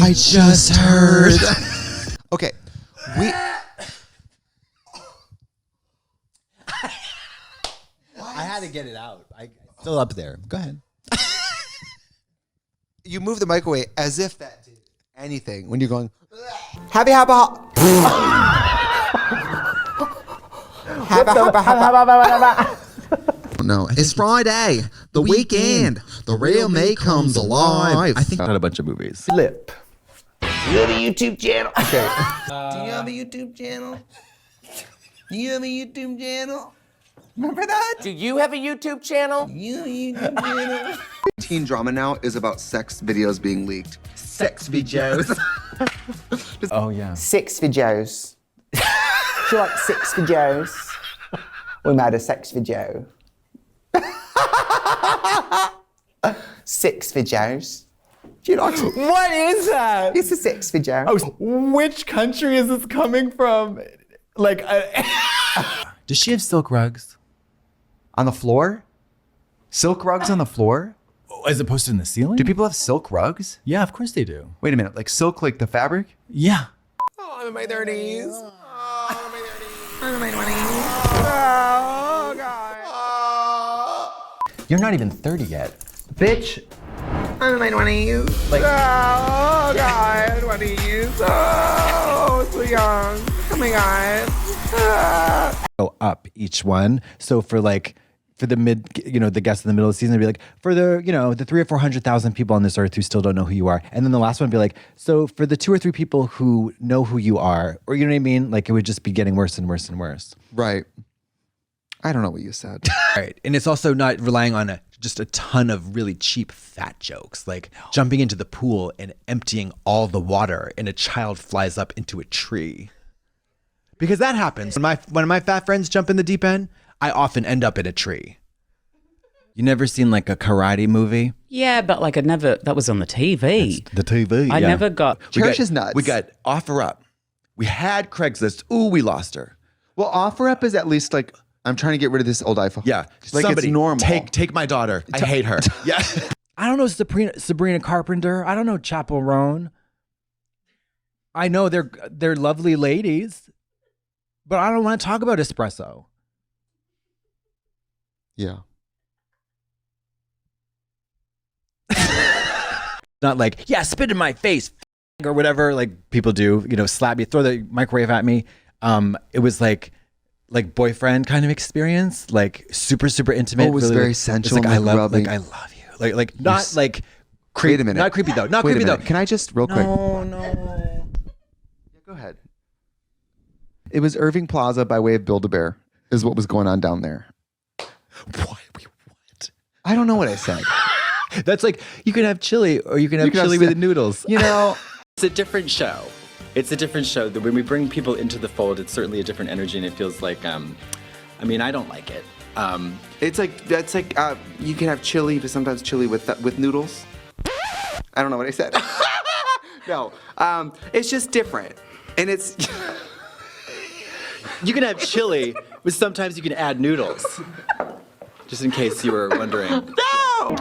I just heard. Okay, I had to get it out. Still up there. Go ahead. You move the mic away as if that did anything when you're going. Happy No, it's Friday, the weekend. The real me comes alive. I think not a bunch of movies. Flip. Do you have a YouTube channel? Okay. Do you have a YouTube channel? Do you have a YouTube channel? Remember that? Do you have a YouTube channel? You have a YouTube channel? Teen drama now is about sex videos being leaked. Sex videos. Oh, yeah. 6 videos. Do you like 6 videos? We made a sex video. 6 videos. Do you like it? What is that? It's a 6 video. Oh, which country is this coming from? Like, Does she have silk rugs? on the floor? Silk rugs on the floor? As opposed to in the ceiling? Do people have silk rugs? Yeah, of course they do. Wait a minute, like silk, like the fabric? Yeah. Oh, I'm in my 30s. Oh, I'm in my 30s. I'm in my 20s. Oh, God. You're not even 30 yet. Bitch. I'm in my 20s. Like- oh, God. 20s. Oh, so young. Oh, my God. Go up each one. So for the mid, the guests in the middle of the season, it'd be like, for the, the 300,000 or 400,000 people on this earth who still don't know who you are. And then the last one would be like, so for the 2 or 3 people who know who you are, or you know what I mean? Like it would just be getting worse and worse and worse. Right. I don't know what you said. Right. And it's also not relying on just a ton of really cheap fat jokes, like jumping into the pool and emptying all the water and a child flies up into a tree. Because that happens. When my fat friends jump in the deep end, I often end up in a tree. You never seen like a karate movie? Yeah, but like that was on the TV. The TV. I never got. Cherish is nuts. We got Offer Up. We had Craigslist. Ooh, we lost her. Well, OfferUp is at least like, I'm trying to get rid of this old iPhone. Yeah. Like Somebody it's normal. Take my daughter. I hate her. Yeah. I don't know Sabrina Carpenter. I don't know Chappell Roan. I know they're lovely ladies, but I don't want to talk about espresso. Yeah. Not like, yeah, spit in my face or whatever like people do, slap me, throw the microwave at me. It was like boyfriend kind of experience, like super, super intimate. Oh, it was really, very like, sensual. Like, and I rubbing. love you. Like not like creepy. Wait a minute. Not creepy though. Not Wait creepy a minute. though. Can I just real quick? No. Yeah, go ahead. It was Irving Plaza by way of Build-A-Bear is what was going on down there. What? I don't know what I said. That's like, you can have chili or you can have chili with noodles. It's a different show. It's a different show. When we bring people into the fold, it's certainly a different energy, and it feels like, I don't like it. It's like, that's like, you can have chili, but sometimes chili with noodles. I don't know what I said. No, it's just different. And it's... You can have chili, but sometimes you can add noodles. Just in case you were wondering. No!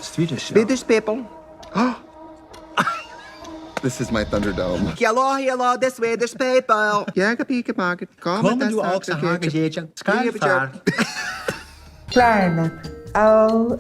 Swedish people. This is my Thunderdome. Hello, the Swedish people. Kommer du också ha Klarna. Oh.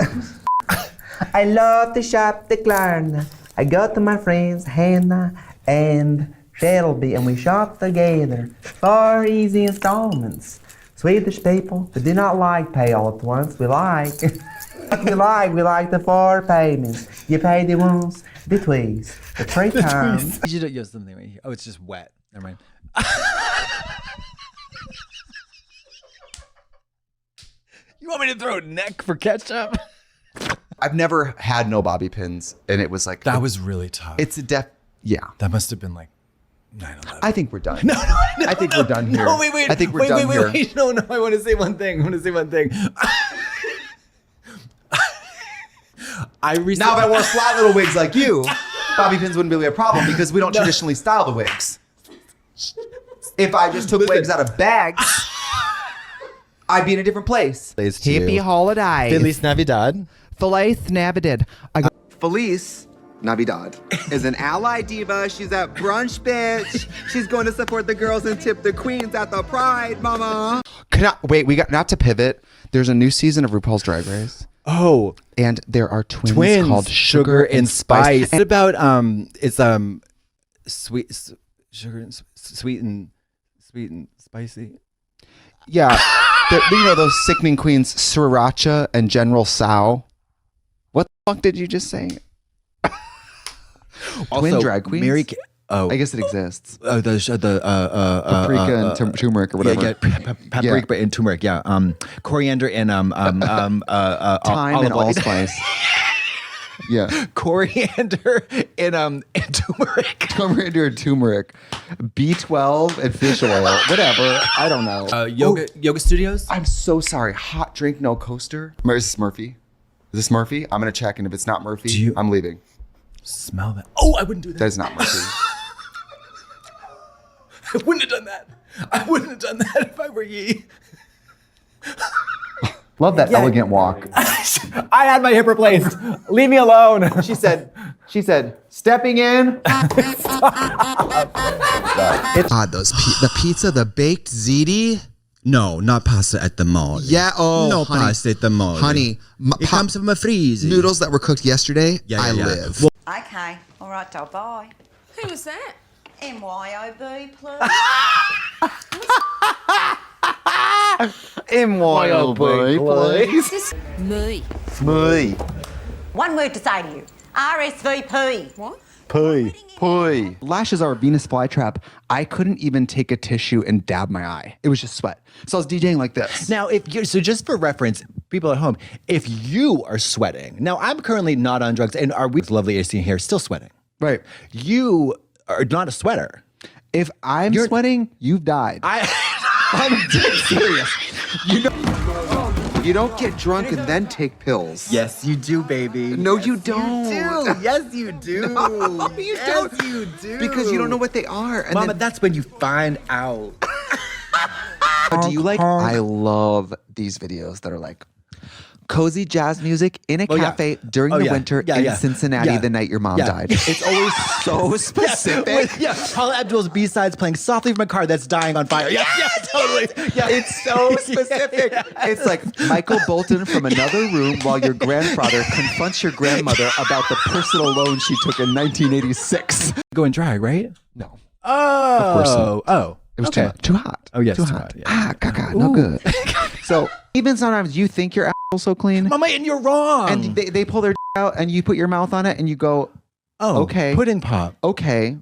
I love to shop the Klarna. I go to my friends Hannah and Shelby and we shop together for easy installments. Swedish people, they do not like pay all at once. We like the 4 payments. You pay the once, the twice, the 3 times. You don't use something right here. Oh, it's just wet. Never mind. You want me to throw neck for ketchup? I've never had no bobby pins, and it was like... That was really tough. It's a yeah. That must have been like 9/11. I think we're done. No, I think we're done here. No, wait. I think we're done here. Wait. No, I want to say one thing. I recently... Now, if I wore flat little wigs like you, bobby pins wouldn't be a problem because we don't traditionally style the wigs. If I just took wigs out of bags, I'd be in a different place. Happy holiday. Feliz Navidad. Feliz Navidad. I got Feliz Navidad is an ally diva. She's at brunch, bitch. She's going to support the girls and tip the queens at the Pride, mama. Wait, we got not to pivot. There's a new season of RuPaul's Drag Race. Oh, And there are twins called Sugar and Spice. What about it's sweet sugar and sweet and spicy. Yeah. Those sickening queens, Sriracha and General Sao. What the fuck did you just say? Twin drag queens? I guess it exists. Paprika and turmeric or whatever. Yeah, paprika and turmeric. Yeah, coriander and thyme and allspice. Yeah, coriander and turmeric. Coriander and turmeric, B12 and fish oil. Whatever. I don't know. Yoga studios. I'm so sorry. Hot drink, no coaster. Is this Murphy? Is this Murphy? I'm gonna check, and if it's not Murphy, I'm leaving. Smell that. Oh, I wouldn't do that. That is not Murphy. I wouldn't have done that. I wouldn't have done that if I were ye. Love that elegant walk. I had my hip replaced. Leave me alone. She said, stepping in. The pizza, the baked ziti. No, not pasta at the mall. Yeah, no honey, pasta at the mall. Honey, it comes from a freezer. Noodles that were cooked yesterday, I live. Okay, all right, doll, bye. Who was that? MYOB, please. please. Me. Me. One word to say to you. RSVP. What? Pui. Lashes are a Venus flytrap. I couldn't even take a tissue and dab my eye. It was just sweat. So I was DJing like this. Now, so just for reference, people at home, if you are sweating, now I'm currently not on drugs, and our lovely AC here still sweating. Right. You are not a sweater. If I'm sweating, you've died. I'm dead serious. You don't get drunk and then take pills. Yes, you do, baby. No, you don't. Yes, you do. No, you don't. You do. Because you don't know what they are. And Mama, that's when you find out. Do you like? I love these videos that are like cozy jazz music in a cafe during the winter in Cincinnati the night your mom died. It's always so specific. Paula Abdul's B-sides playing softly from a car that's dying on fire. Yeah, totally. Yeah. It's so specific. It's like Michael Bolton from another room while your grandfather confronts your grandmother about the personal loan she took in 1986. Go and drag, right? No. Oh. Of course not. Oh. It was too hot. Oh, yes. Too hot. Caca. No good. So even sometimes you think your asshole's so clean. Mama, and you're wrong. And they pull their out and you put your mouth on it and you go, oh, okay. Pudding pop. Okay.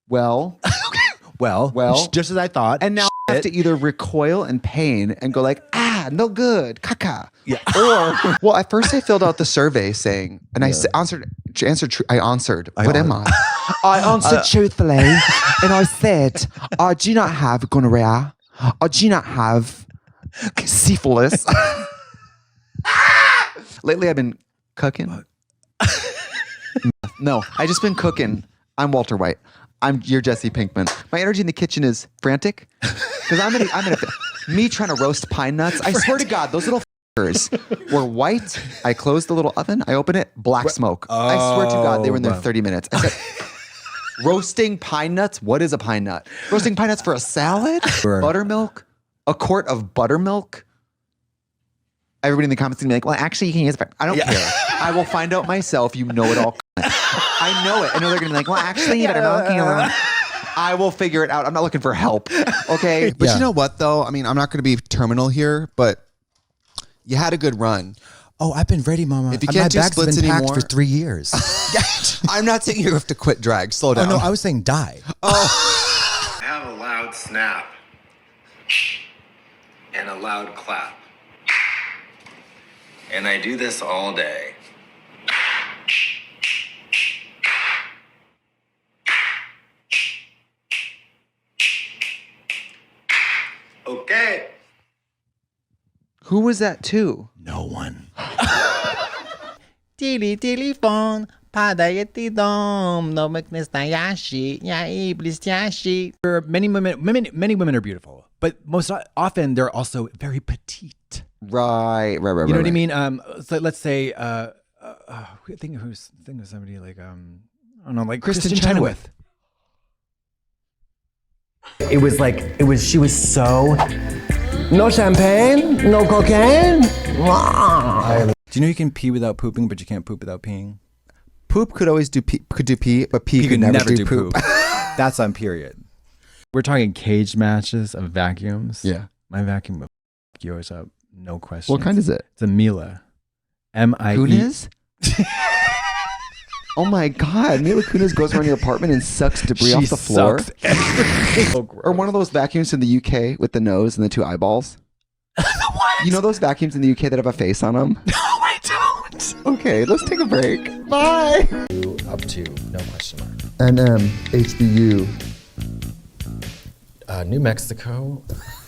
Well. well, just as I thought. And now I have to either recoil in pain and go like, no good, caca. Yeah. Or, well, at first I filled out the survey saying, and I answered. What am I? I answered truthfully, and I said, I do not have gonorrhea. I do not have syphilis. Lately, I've been cooking. No, I just been cooking. I'm Walter White. You're Jesse Pinkman. My energy in the kitchen is frantic because I'm in me trying to roast pine nuts. I swear to God, those little were white. I closed the little oven. I open it, black smoke. I swear to God, they were in there 30 minutes. I said, roasting pine nuts? What is a pine nut? Roasting pine nuts for a salad? Buttermilk? A quart of buttermilk? Everybody in the comments is gonna be like, well, actually, you can use it. I don't care. I will find out myself. You know it all. I know it. I know they're gonna be like, well, actually, you better not. I will figure it out. I'm not looking for help. Okay. But you know what, though? I mean, I'm not going to be terminal here, but you had a good run. Oh, I've been ready, Mama. If you can't do splits been anymore, packed for 3 years. I'm not saying you have to quit drag. Slow down. Oh, no, I was saying die. I have a loud snap and a loud clap. And I do this all day. Okay. Who was that to? No one. Telephone, padayati dom, no nastayashi, yai blistayashi. Many women are beautiful, but most often they're also very petite. Right. You know what I mean? So let's say, think of somebody like I don't know, like Kristen Kristen Chenoweth. She was so. No champagne, no cocaine. Do you know you can pee without pooping, but you can't poop without peeing? Poop could always do pee, but pee could never do poop. That's on period. We're talking cage matches of vacuums. Yeah. My vacuum will f yours up, no question. What kind is it? It's a Mila. M-I-E. Kunis? Oh my God. Mila Kunis goes around your apartment and sucks debris off the floor. Sucks everything. Or one of those vacuums in the UK with the nose and the two eyeballs. What? You know those vacuums in the UK that have a face on them? No, I don't. Okay, let's take a break. Bye. Up to, no question mark. HBU. New Mexico,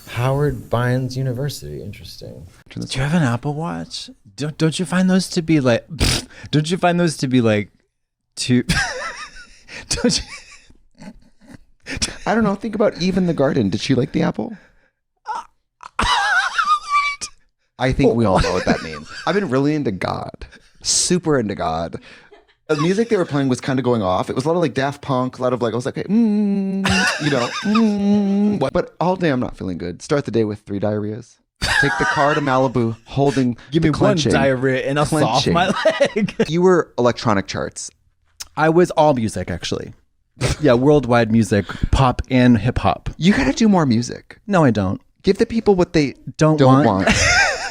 Howard Bynes University. Interesting. Do you have an Apple Watch? Don't you find those to be like? Don't you find those to be like too? Don't you? I don't know. Think about Eve in the garden. Did she like the apple? I think we all know what that means. I've been really into God. Super into God. The music they were playing was kind of going off. It was a lot of like Daft Punk, a lot of like, I was like, hey, But all day I'm not feeling good. Start the day with 3 diarrheas. Take the car to Malibu holding Give me one diarrhea and I'll soft my leg. You were electronic charts. I was all music, actually. Yeah, worldwide music, pop and hip hop. You got to do more music. No, I don't. Give the people what they don't want.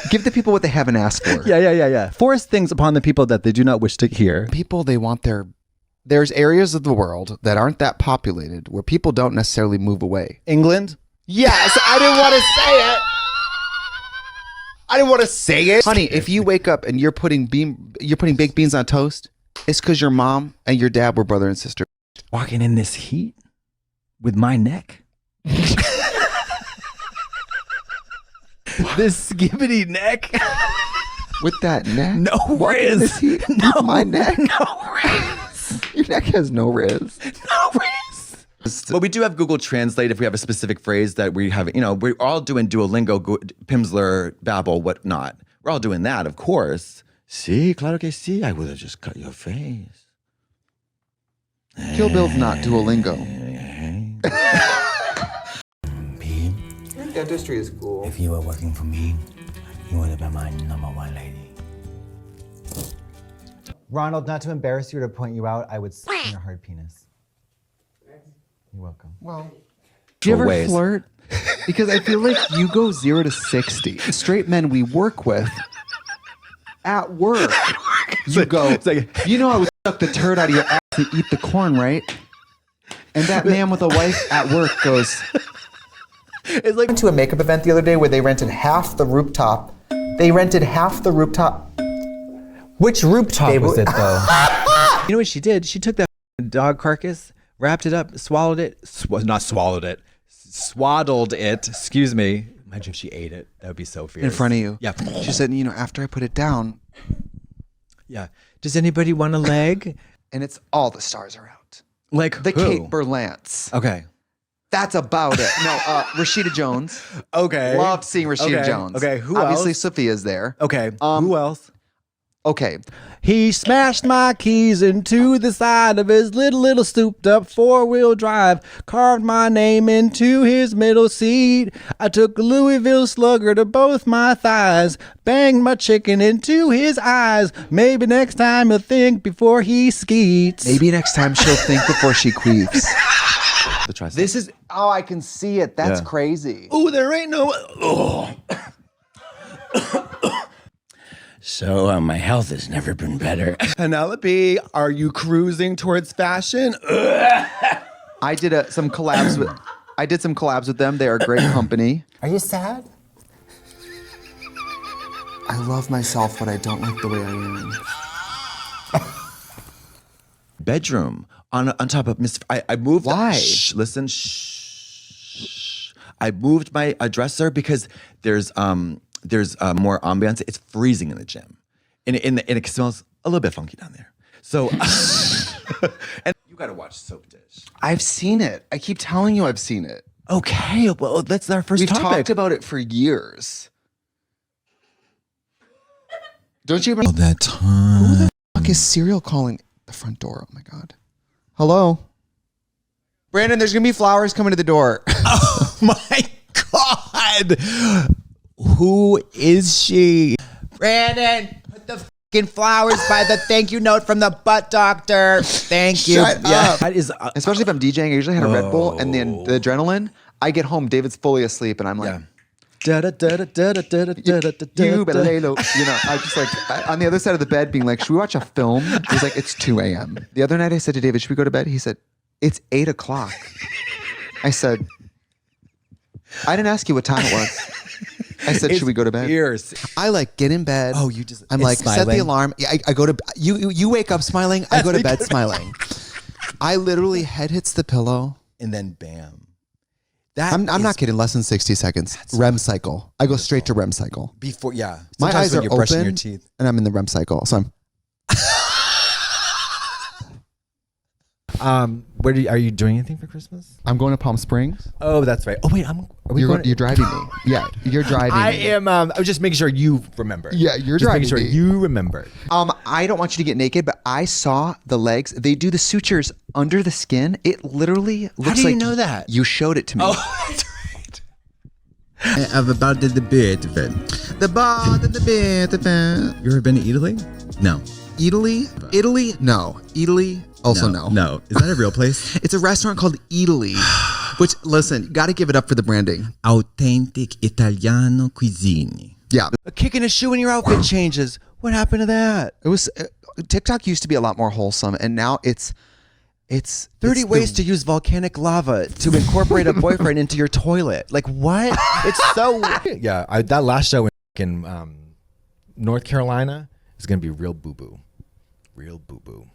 Give the people what they haven't asked for. Yeah. Force things upon the people that they do not wish to hear. People, they want there's areas of the world that aren't that populated where people don't necessarily move away. England? Yes, I didn't want to say it. I didn't want to say it. Honey, if you wake up and you're putting baked beans on toast, it's because your mom and your dad were brother and sister. Walking in this heat with my neck? This skibbity neck? With that neck? No riz. No, my neck. No riz. Your neck has no riz. No riz. Well, we do have Google Translate if we have a specific phrase that we have. You know, we're all doing Duolingo, Pimsleur, Babbel, whatnot. We're all doing that, of course. Sí, claro que sí. I would have just cut your face. Kill Bill's not Duolingo. Dentistry is cool. If you were working for me, you would have been my #1 lady. Ronald, not to embarrass you or to point you out, I would suck your hard penis. You're welcome. Well, do you ever flirt? Because I feel like you go 0 to 60. Straight men we work with at work. You go, you know I would suck the turd out of your ass and eat the corn, right? And that man with a wife at work goes... It's like I went to a makeup event the other day where they rented half the rooftop. Which rooftop was it though? You know what she did? She took that dog carcass, wrapped it up, swallowed it. Swaddled it. Excuse me. Imagine if she ate it. That would be so fierce. In front of you. Yeah. She said, after I put it down. Yeah. Does anybody want a leg? And it's all the stars are out. Like the who? Kate Berlance. Okay. That's about it. No, Rashida Jones. Okay. Loved seeing Rashida Jones. Okay, who Obviously, else? Sophia's there. Okay, who else? Okay. He smashed my keys into the side of his little souped up 4-wheel drive, carved my name into his middle seat. I took a Louisville Slugger to both my thighs, banged my chicken into his eyes. Maybe next time he'll think before he skeets. Maybe next time she'll think before she queefs. This is, I can see it. That's crazy. Oh, there ain't no... Oh. So my health has never been better. Penelope, are you cruising towards fashion? I did some collabs with them. They are a great company. Are you sad? I love myself, but I don't like the way I am. Bedroom on top of Miss. I moved. Why? Shh, listen. Shh. I moved my dresser because there's more ambiance. It's freezing in the gym, and it smells a little bit funky down there. So, and you got to watch Soap Dish. I've seen it. I keep telling you I've seen it. Okay, well that's our first topic. We've talked about it for years. Don't you remember that time? fuck is Serial calling the front door? Oh my God. Hello? Brandon, there's going to be flowers coming to the door. Oh my God. Who is she? Brandon, put the fucking flowers by the thank you note from the butt doctor. Thank you. Shut up. That is, Especially if I'm DJing, I usually had a Red Bull, and then the adrenaline. I get home, David's fully asleep, and I'm like, you better lay low. You know, I just like on the other side of the bed, being like, should we watch a film? He's like, it's 2 a.m. The other night, I said to David, should we go to bed? He said, it's 8 o'clock. I said, I didn't ask you what time it was. I said, should we go to bed? Years. I like get in bed. Oh, you just. I'm like, set the alarm. Yeah, I go to, you wake up smiling. I go to bed smiling. I literally head hits the pillow. And then bam. I'm not kidding. Less than 60 seconds. REM cycle. I go straight to REM cycle. Before, yeah. My Sometimes eyes when are you're brushing open, your teeth. and I'm in the REM cycle. So I'm. Are you doing anything for Christmas? I'm going to Palm Springs. Oh, that's right. Oh wait, You're driving me. Yeah, you're driving. I me. am. I was just making sure you remember. Yeah, you're just making driving sure me. you remember. I don't want you to get naked, but I saw the legs. They do the sutures under the skin. It literally looks How do you like know that? You showed it to me. Oh, that's right. I've about the bit of it. The ball and the bit of it. You ever been to Italy? No. Italy? Italy? No. Italy? Also no. No. Is that a real place? It's a restaurant called Italy. Which, listen, got to give it up for the branding. Authentic Italiano cuisine. Yeah. A kick in a shoe when your outfit changes. What happened to that? It was TikTok used to be a lot more wholesome, and now it's 30 ways to use volcanic lava to incorporate a boyfriend into your toilet. Like what? It's so weird. Yeah, that last show in North Carolina is gonna be real boo boo. Real boo boo.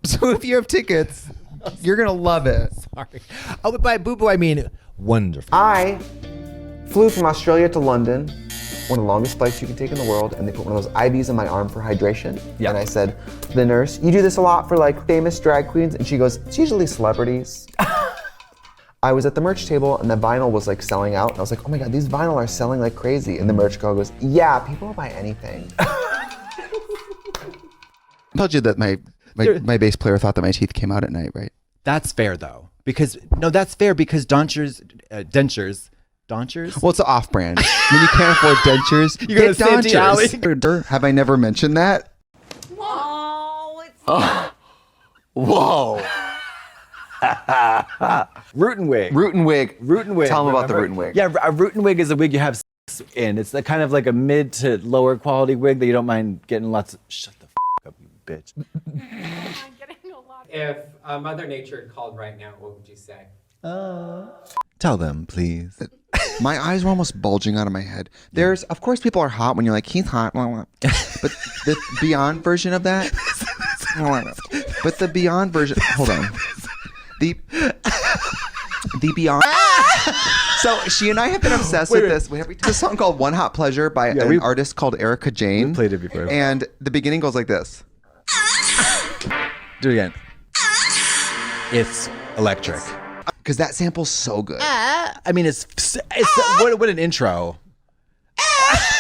So if you have tickets, you're going to love it. Sorry. Oh, but by boo boo I mean wonderful. I flew from Australia to London, one of the longest flights you can take in the world, and they put one of those IVs in my arm for hydration. Yeah. And I said to the nurse, you do this a lot for like famous drag queens? And she goes, it's usually celebrities. I was at the merch table and the vinyl was like selling out. And I was like, oh my God, these vinyl are selling like crazy. And the merch girl goes, yeah, people will buy anything. I told you that my bass player thought that my teeth came out at night, right? That's fair though. That's fair because dentures. Well, it's an off-brand. When you can't afford dentures, You go to Santee Alley. dentures. Have I never mentioned that? Oh, it's Whoa. Root and wig. Root and wig. Root and wig. Tell them about the Remember? root and wig. Yeah, a root and wig is a wig you have sex in. It's kind of like a mid to lower quality wig that you don't mind getting lots of. Shut the up, you bitch. If Mother Nature called right now, what would you say? Tell them, please. My eyes were almost bulging out of my head. There's, of course, people are hot when you're like, he's hot. But the beyond version of that. But the beyond version. Hold on. The beyond. So she and I have been obsessed with this. We have a song called "One Hot Pleasure" by an artist called Erica Jane. We played it before. And the beginning goes like this. Do it again. It's electric. Because that sample's so good. I mean, it's what an intro.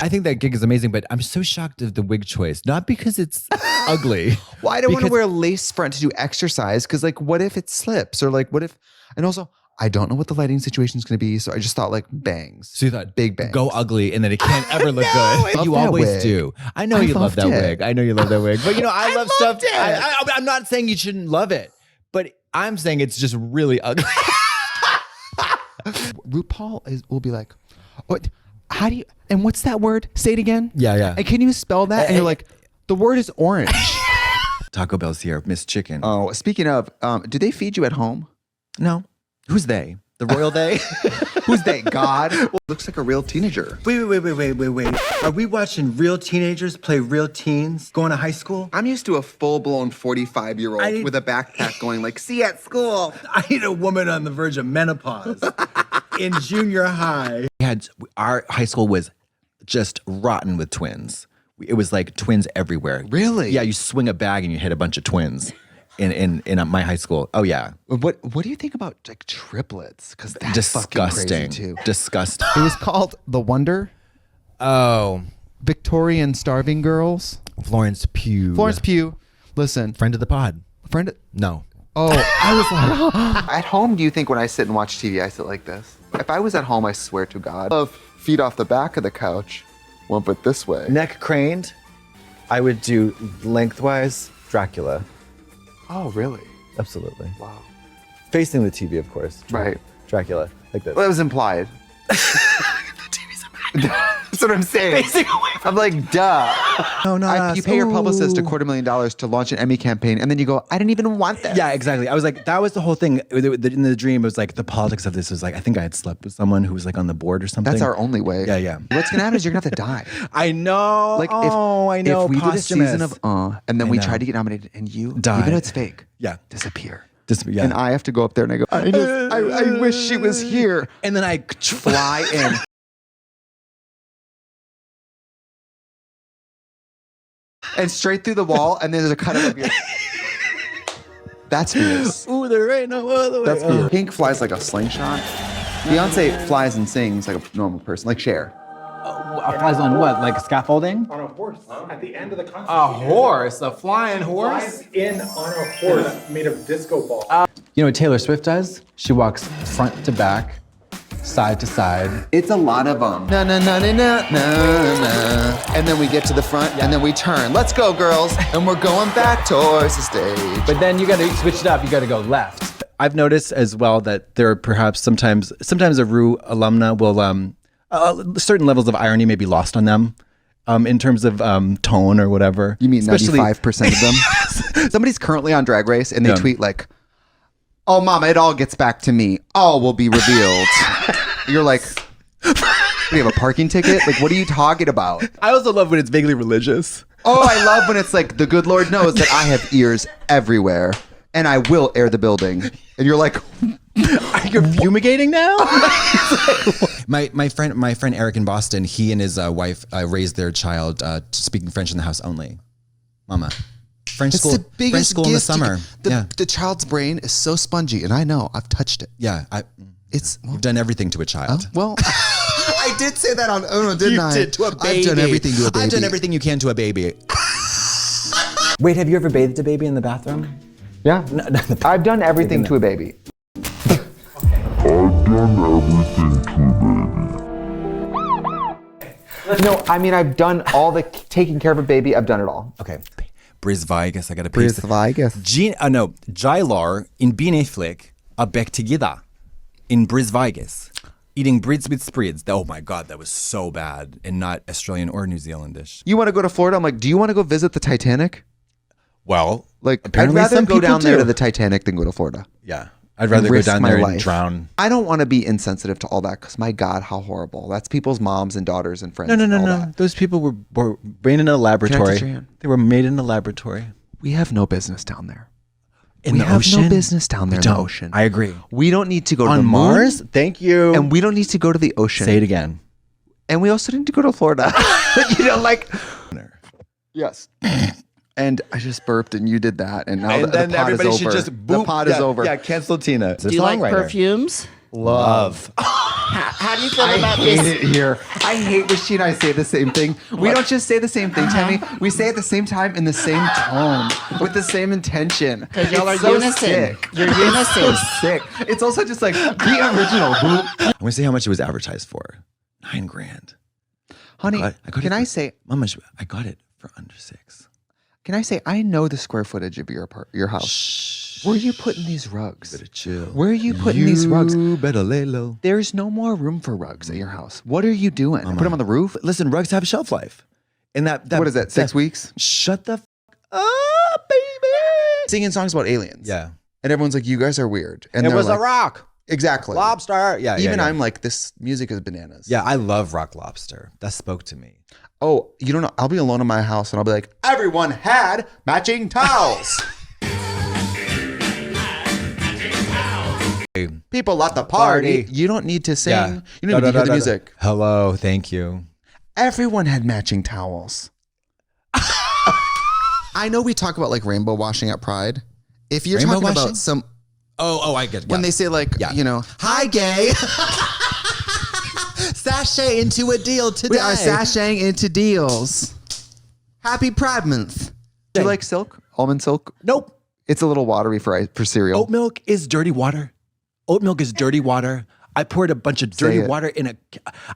I think that gig is amazing, but I'm so shocked of the wig choice. Not because it's ugly. Well, I don't want to wear a lace front to do exercise because, like, what if it slips? Or, like, what if... And also, I don't know what the lighting situation is going to be, so I just thought, like, bangs. So you thought, big bangs. Go ugly, and then it can't ever look good. You always wig. do. I know you love that wig. I know you love that wig. But, you know, I love stuff. it. I'm not saying you shouldn't love it, but I'm saying it's just really ugly. RuPaul will be like, what? How do you, and what's that word? Say it again. Yeah. And can you spell that? And you're like, the word is orange. Taco Bell's here. Miss Chicken. Oh, speaking of, do they feed you at home? No. Who's they? The royal they? Who's they? God? Looks like a real teenager. Wait. Are we watching real teenagers play real teens going to high school? I'm used to a full-blown 45-year-old with a backpack going like, see you at school. I need a woman on the verge of menopause in junior high. Our high school was just rotten with twins. It was like twins everywhere. Really? Yeah, you swing a bag and you hit a bunch of twins in my high school. Oh yeah. What do you think about like triplets? Because that's disgusting. fucking crazy too. Disgusting. It was called The Wonder. Oh. Victorian Starving Girls. Florence Pugh. Listen. Friend of the pod. No. Oh, I was like, at home, do you think when I sit and watch TV, I sit like this? If I was at home, I swear to God, of feet off the back of the couch, one foot this way. Neck craned, I would do lengthwise Dracula. Oh, really? Absolutely. Wow. Facing the TV, of course. Right. Dracula, like this. Well, that was implied. That's what I'm saying. Facing away I'm like, duh. No, You pay your publicist $250,000 to launch an Emmy campaign, and then you go, I didn't even want that. Yeah, exactly. I was like, that was the whole thing. In the dream, it was like the politics of this was like, I think I had slept with someone who was like on the board or something. That's our only way. Yeah. What's gonna happen is you're gonna have to die. I know. Like I know. If we did a Posthumous. season of and then we tried to get nominated, and you Die. even though it's fake, disappear. And I have to go up there and I go, I wish she was here. And then I Fly in. And straight through the wall, and then there's a cut of your. That's fierce. Ooh, there ain't no other way. That's fierce. Pink flies like a slingshot. Beyonce flies and sings like a normal person, like Cher. Flies on what? Like scaffolding? On a horse. At the end of the concert. A horse? A flying horse? Flies in on a horse made of disco ball. You know what Taylor Swift does? She walks front to back, side to side. It's a lot of na na na na na na, and then we get to the front, and then we turn. Let's go, girls, and we're going back towards the stage. But then you got to switch it up. You got to go left. I've noticed as well that there are perhaps sometimes a Rue alumna will certain levels of irony may be lost on them. In terms of tone or whatever. You mean Especially 95% of them? Somebody's currently on Drag Race and they tweet like, "Oh, mama, it all gets back to me. All will be revealed." You're like, "Do you have a parking ticket? Like, what are you talking about?" I also love when it's vaguely religious. Oh, I love when it's like, "The good Lord knows that I have ears everywhere and I will air the building." And you're like, "You're fumigating now?" My friend Eric in Boston, he and his wife raised their child speaking French in the house only. Mama. French it's school, the biggest French school in the gift summer. The child's brain is so spongy, and I know I've touched it. Yeah, you've done everything to a child. Well, I did say that on didn't I? You did to a baby. I've done everything to a baby. I've done everything you can to a baby. Wait, have you ever bathed a baby in the bathroom? Yeah, I've done everything to a baby. No, I mean, I've done all the taking care of a baby. I've done it all. Okay. Brisvigus, I got to paste Brisvigus. Jailar in Bineflik a Bektigida in Brisvigus. Eating brids with spreads. Oh my God, that was so bad and not Australian or New Zealandish. You want to go to Florida? I'm like, do you want to go visit the Titanic? Well, like, I'd apparently rather some go people down there do. to the Titanic than go to Florida. Yeah. I'd rather go risk down my there and life. drown. I don't want to be insensitive to all that because my God, how horrible. That's people's moms and daughters and friends. No. Those people were made in a laboratory. your hand? They were made in a laboratory. We have no business down there. In the ocean? No business down there in the ocean. I agree. We don't need to go to On the moon, Mars? Thank you. and we don't need to go to the ocean. Say it again. And we also need to go to Florida. Yes. And I just burped, and you did that, and now And the then pod everybody is should over. just The boop. pod is over. Yeah, cancel Tina. Do you like perfumes? Love. How do you feel I about hate this? it here. I hate when she and I say the same thing. We don't just say the same thing, Tammy. We say it at the same time in the same tone with the same intention. Because y'all It's are so unison. sick. You're It's unison. so sick. It's also just like the original. I'm going to see how much it was advertised for. $9,000. Honey, can I say, Mama, I got it for under $6,000. can I say, I know the square footage of your house. Shh. Where are you putting these rugs? Better chill. Where are you putting these rugs? You better lay low. There's no more room for rugs at your house. What are you doing? Put them on the roof? Listen, rugs have a shelf life. And that What is that, 6 weeks? Shut the up, baby. Singing songs about aliens. Yeah. And everyone's like, you guys are weird. And It they're was like, a rock. Exactly. Lobster. Yeah. Even yeah. I'm like, this music is bananas. Yeah, I love Rock Lobster. That spoke to me. Oh, you don't know. I'll be alone in my house and I'll be like, everyone had matching towels. People at the party. You don't need to sing. Yeah. You don't need to hear the music. Hello. Thank you. Everyone had matching towels. I know we talk about like rainbow washing at Pride. If you're Rainbow talking washing? about some, I get it. when they say like, you know, hi gay. Sashay into a deal today. We are sashaying into deals. Happy Pride Month. Do you like silk? almond silk? Nope. It's a little watery for cereal. Oat milk is dirty water. Oat milk is dirty water. I poured a bunch of dirty water in a.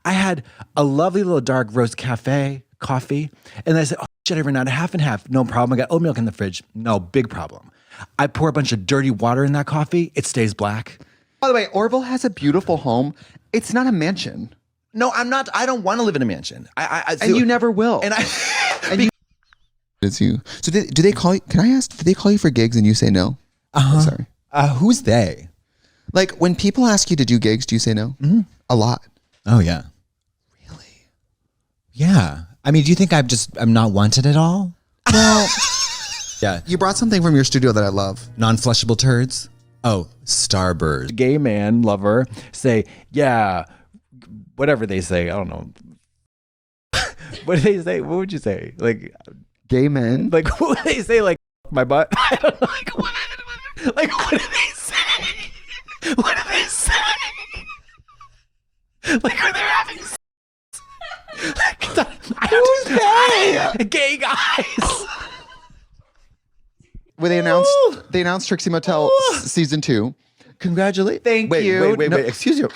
I had a lovely little dark roast cafe coffee, and I said, "Oh shit, I ran out of half and half. No problem. I got oat milk in the fridge. No big problem." I pour a bunch of dirty water in that coffee. It stays black. By the way, Orville has a beautiful home. It's not a mansion. No, I'm not. I don't want to live in a mansion. And you never will. And It's you. So do they call you? Can I ask? Do they call you for gigs and you say no? Uh-huh. Sorry. Who's they? Like when people ask you to do gigs, do you say no? Mm-hmm. A lot. Oh yeah. Really? Yeah. I mean, do you think I'm not wanted at all? Well, yeah. You brought something from your studio that I love. Non-flushable turds. Oh, Starburst. Gay man lover say, yeah, whatever they say. I don't know. What do they say? What would you say? Like gay men? Like what would they say? Like my butt? I don't know. Like what do they say? What do they say? Like when they're having sex? Who's they? Gay guys. When they announced Trixie Motel season 2. Congratulations. Thank you. Wait. Excuse you.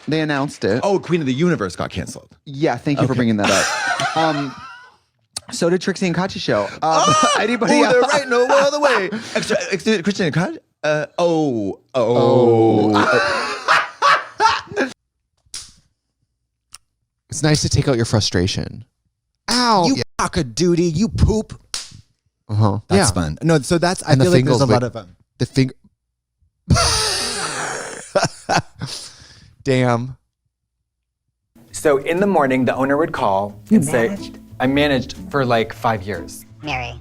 They announced it. Oh, Queen of the Universe got canceled. Yeah, thank you for bringing that up. So did Trixie and Katya show. Anybody else? They're right, no other way. Christian and Katya? It's nice to take out your frustration. Ow. You cock a duty, you poop. Uh-huh. That's fun. No, so that's, I And feel like there's a lot of fun. The finger. Damn. So in the morning, the owner would call and say, I managed for like 5 years. Mary.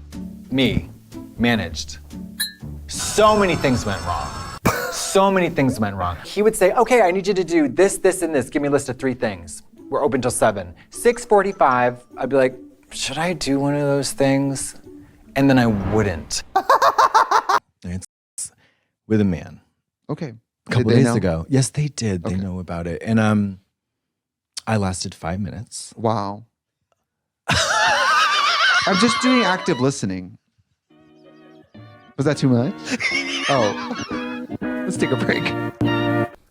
Me, managed. So many things went wrong. So many things went wrong. He would say, okay, I need you to do this, this, and this. Give me a list of 3 things. We're open till 7. 6:45, I'd be like, should I do one of those things? And then I wouldn't. It's with a man. Okay. A couple days ago. Yes, they did. They know about it. And I lasted 5 minutes. Wow. I'm just doing active listening. Was that too much? Oh. Let's take a break.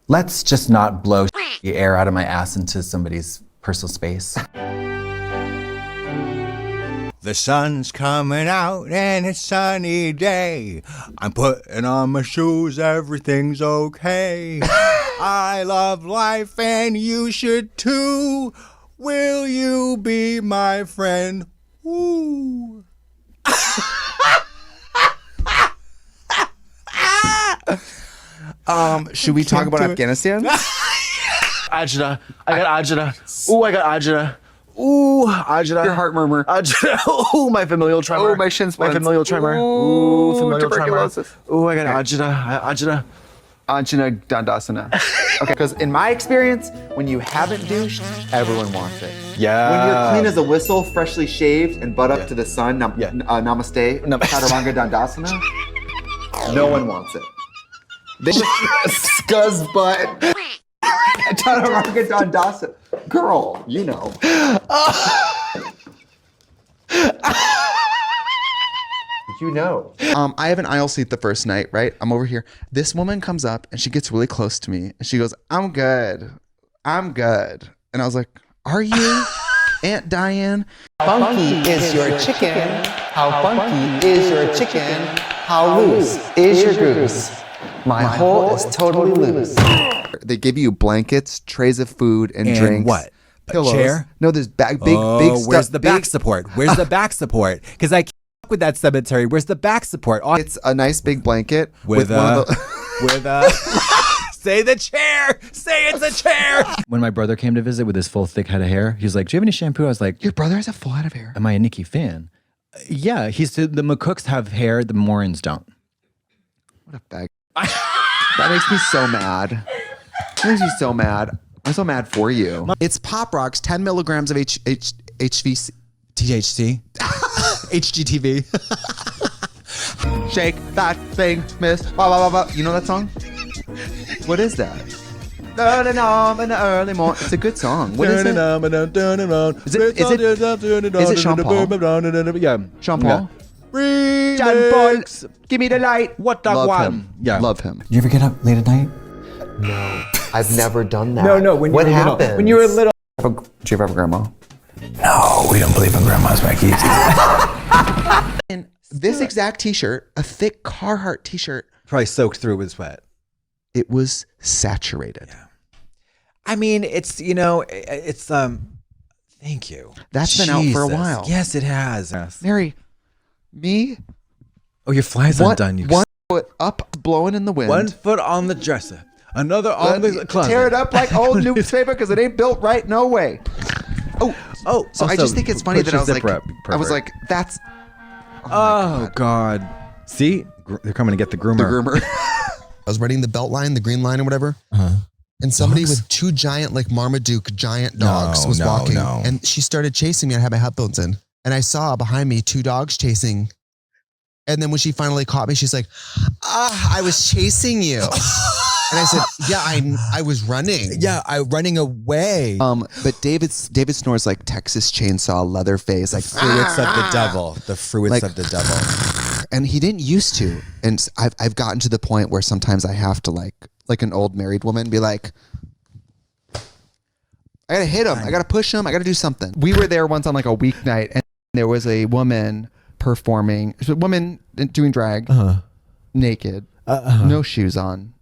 Let's just not blow the air out of my ass into somebody's personal space. The sun's coming out and it's sunny day. I'm putting on my shoes, everything's okay. I love life and you should too. Will you be my friend? Ooh. Should we talk about Afghanistan? Ajita. I got Ajita. Ooh, I got Ajita. Ooh, Ajita. Your heart murmur. Ajita. Ooh, my familial tremor. Oh, my shin splints. My familial tremor. Ooh, familial tuberculosis. tremor. Ooh, I got Ajita. Ajita. Anjana Dandasana. Okay, because in my experience, when you haven't douched, everyone wants it. Yeah. When you're clean as a whistle, freshly shaved, and butt up to the sun, namaste, Chaturanga Dandasana, no one wants it. They scuzz butt. Chaturanga Dandasana. Girl, you know. You know. I have an aisle seat the first night, right? I'm over here. This woman comes up and she gets really close to me and she goes, I'm good. I'm good. And I was like, are you? Aunt Diane? Funky is your chicken. How funky is your chicken? How loose is your goose? My hole is totally loose. They give you blankets, trays of food, and drinks. What? Pillows. A chair? No, there's big stuff. Where's the back support? Where's the back support? Because I can't fuck with that cemetery. Where's the back support? It's a nice big blanket with one of the Say the chair. Say it's a chair. When my brother came to visit with his full thick head of hair, he was like, do you have any shampoo? I was like, your brother has a full head of hair. Am I a Nicki fan? Yeah, he said the McCooks have hair, the Morans don't. What a bag. That makes me so mad. That makes me so mad. I'm so mad for you. It's Pop Rocks, 10 milligrams of HVC. THC. HGTV. Shake that thing, miss. Bah, bah, bah, bah. You know that song? What is that? In the early morning. It's a good song. What is it? Is it Sean Paul? Yeah. Sean Paul? Breathe. John Paul, give me the light. What a Love one. him. Yeah. Love him. You ever get up late at night? No, I've never done that. No, when you what were little. happened? When you were little. Do you ever have a grandma? No, we don't believe in grandmas, Mikey. And this exact t-shirt, a thick Carhartt t-shirt, Probably soaked through with sweat. it was saturated. I mean, it's, you know, it's, thank you. That's been out for a Jesus. while. Yes, it has. Yes. Mary, me, Oh, your fly's undone. You one foot up, blowing in the wind. 1 foot on the dresser, another on the closet. Tear it up like old newspaper because it ain't built right. No way. So also, I just think it's funny put that your I was like, zipper up, I was pervert. like, that's. Oh God. See, they're coming to get the groomer. The groomer. I was riding the belt line, the green line or whatever. And somebody with two giant, like Marmaduke giant dogs was walking. And she started chasing me. I had my headphones in. And I saw behind me 2 dogs chasing. And then when she finally caught me, she's like, I was chasing you. And I said, yeah, I was running. Yeah, I'm running away. But David snores like Texas Chainsaw, Leatherface, like Fruits of the devil. The fruits Like- of the devil. and he didn't used to. And I've gotten to the point where sometimes I have to like an old married woman be like, I gotta hit him. I gotta push him. I gotta do something. We were there once on like a weeknight and there was a woman performing, a woman doing drag, naked, no shoes on,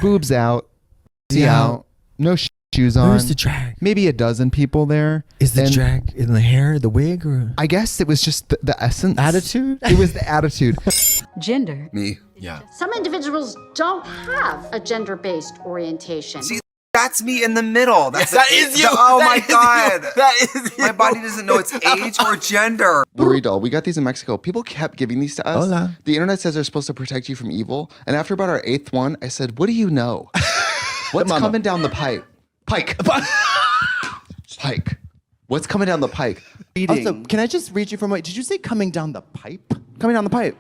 boobs out, out, no shoes on. Where's the drag? Maybe a dozen people there. Is the drag in the hair, the wig, or? I guess it was just the essence. Attitude? It was the attitude. Gender. Me. Yeah. Some individuals don't have a gender-based orientation. See, that's me in the middle. That's Yes, that is you. Oh That my is you. God. That is you. My body doesn't know its age or gender. Burrito. We got these in Mexico. People kept giving these to us. Hola. The internet says they're supposed to protect you from evil. And after about our 8th one, I said, what do you know? What's coming down the pike? Pike. What's coming down the pike? Also, can I just read you from what? Did you say coming down the pipe? Coming down the pipe.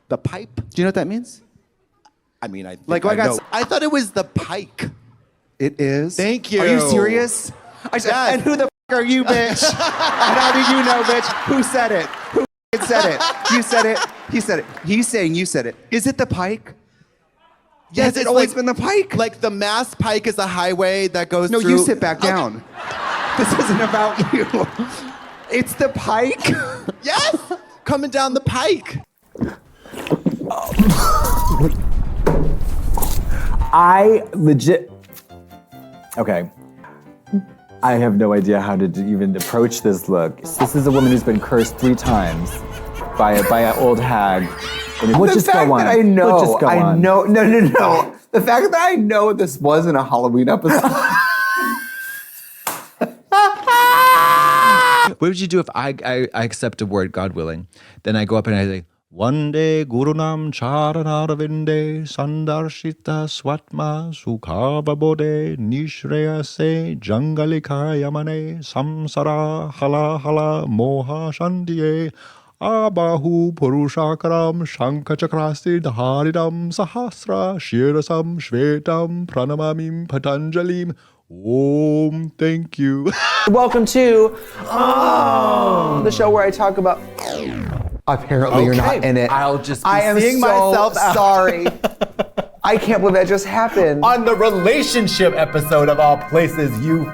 The pipe? Do you know what that means? I mean, I think Like, I I got know. I thought it was the pike. It is. Thank you. Are you serious? I said, Yes. and who the are you, bitch? And how do you know, bitch? Who said it? Who said it? You said it. He said it. He's saying you said it. Is it the pike? Yes, Has it always been the pike? Like the Mass Pike is a highway that goes No, through. you sit back down. This isn't about you. It's the pike. Yes, coming down the pike. I legit. Okay. I have no idea how to even approach this look. This is a woman who's been cursed 3 times by an old hag. And we'll The just fact go on. that I know, We'll just go on. no. The fact that I know this wasn't a Halloween episode. What would you do if I accept a word, God willing? Then I go up and I say, Vande Gurunam Charanarvinde Sandarshita Swatma Sukaba Bode Nishreya Se Jangalika Yamane Samsara Hala Hala Moha Shandiye Abahu Purushakaram Shankachakrasti Dharidam Sahasra Shirasam Shvetam Pranamamim Patanjalim Om, thank you. Welcome to the show where I talk about. Apparently, you're not in it. I'll just be I am seeing so myself out. sorry. I can't believe that just happened. On the relationship episode of all places, you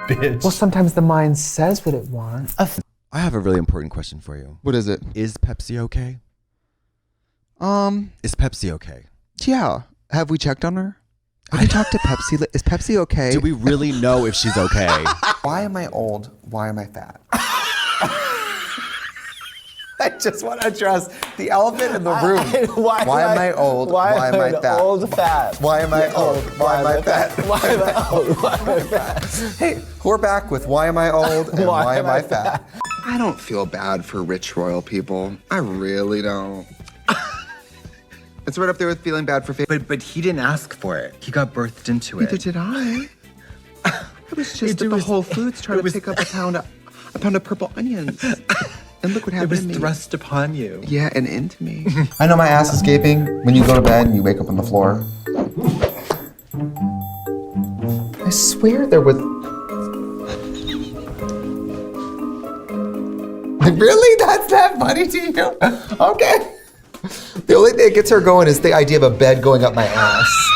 bitch. Well, sometimes the mind says what it wants. I have a really important question for you. What is it? Is Pepsi okay? Is Pepsi okay? Yeah. Have we checked on her? Have we talked to Pepsi? Is Pepsi okay? Do we really know if she's okay? Why am I old? Why am I fat? I just want to address the elephant in the room. Why am I old? Why am I fat? Old fat. Why am I old? Why am I fat? Why am I old? Why am I fat? Hey, we're back with Why Am I Old and Why Am I Fat? I don't feel bad for rich royal people. I really don't. It's right up there with feeling bad for faith. But he didn't ask for it. He got birthed into Neither it. did I. I was just at the Whole Foods trying to pick up a pound of purple onions. And look what It happened was to me. thrust upon you. Yeah, and into me. I know my ass is gaping when you go to bed and you wake up on the floor. I swear there was. Really? That's that funny to you? Okay. only thing that gets her going is the idea of a bed going up my ass.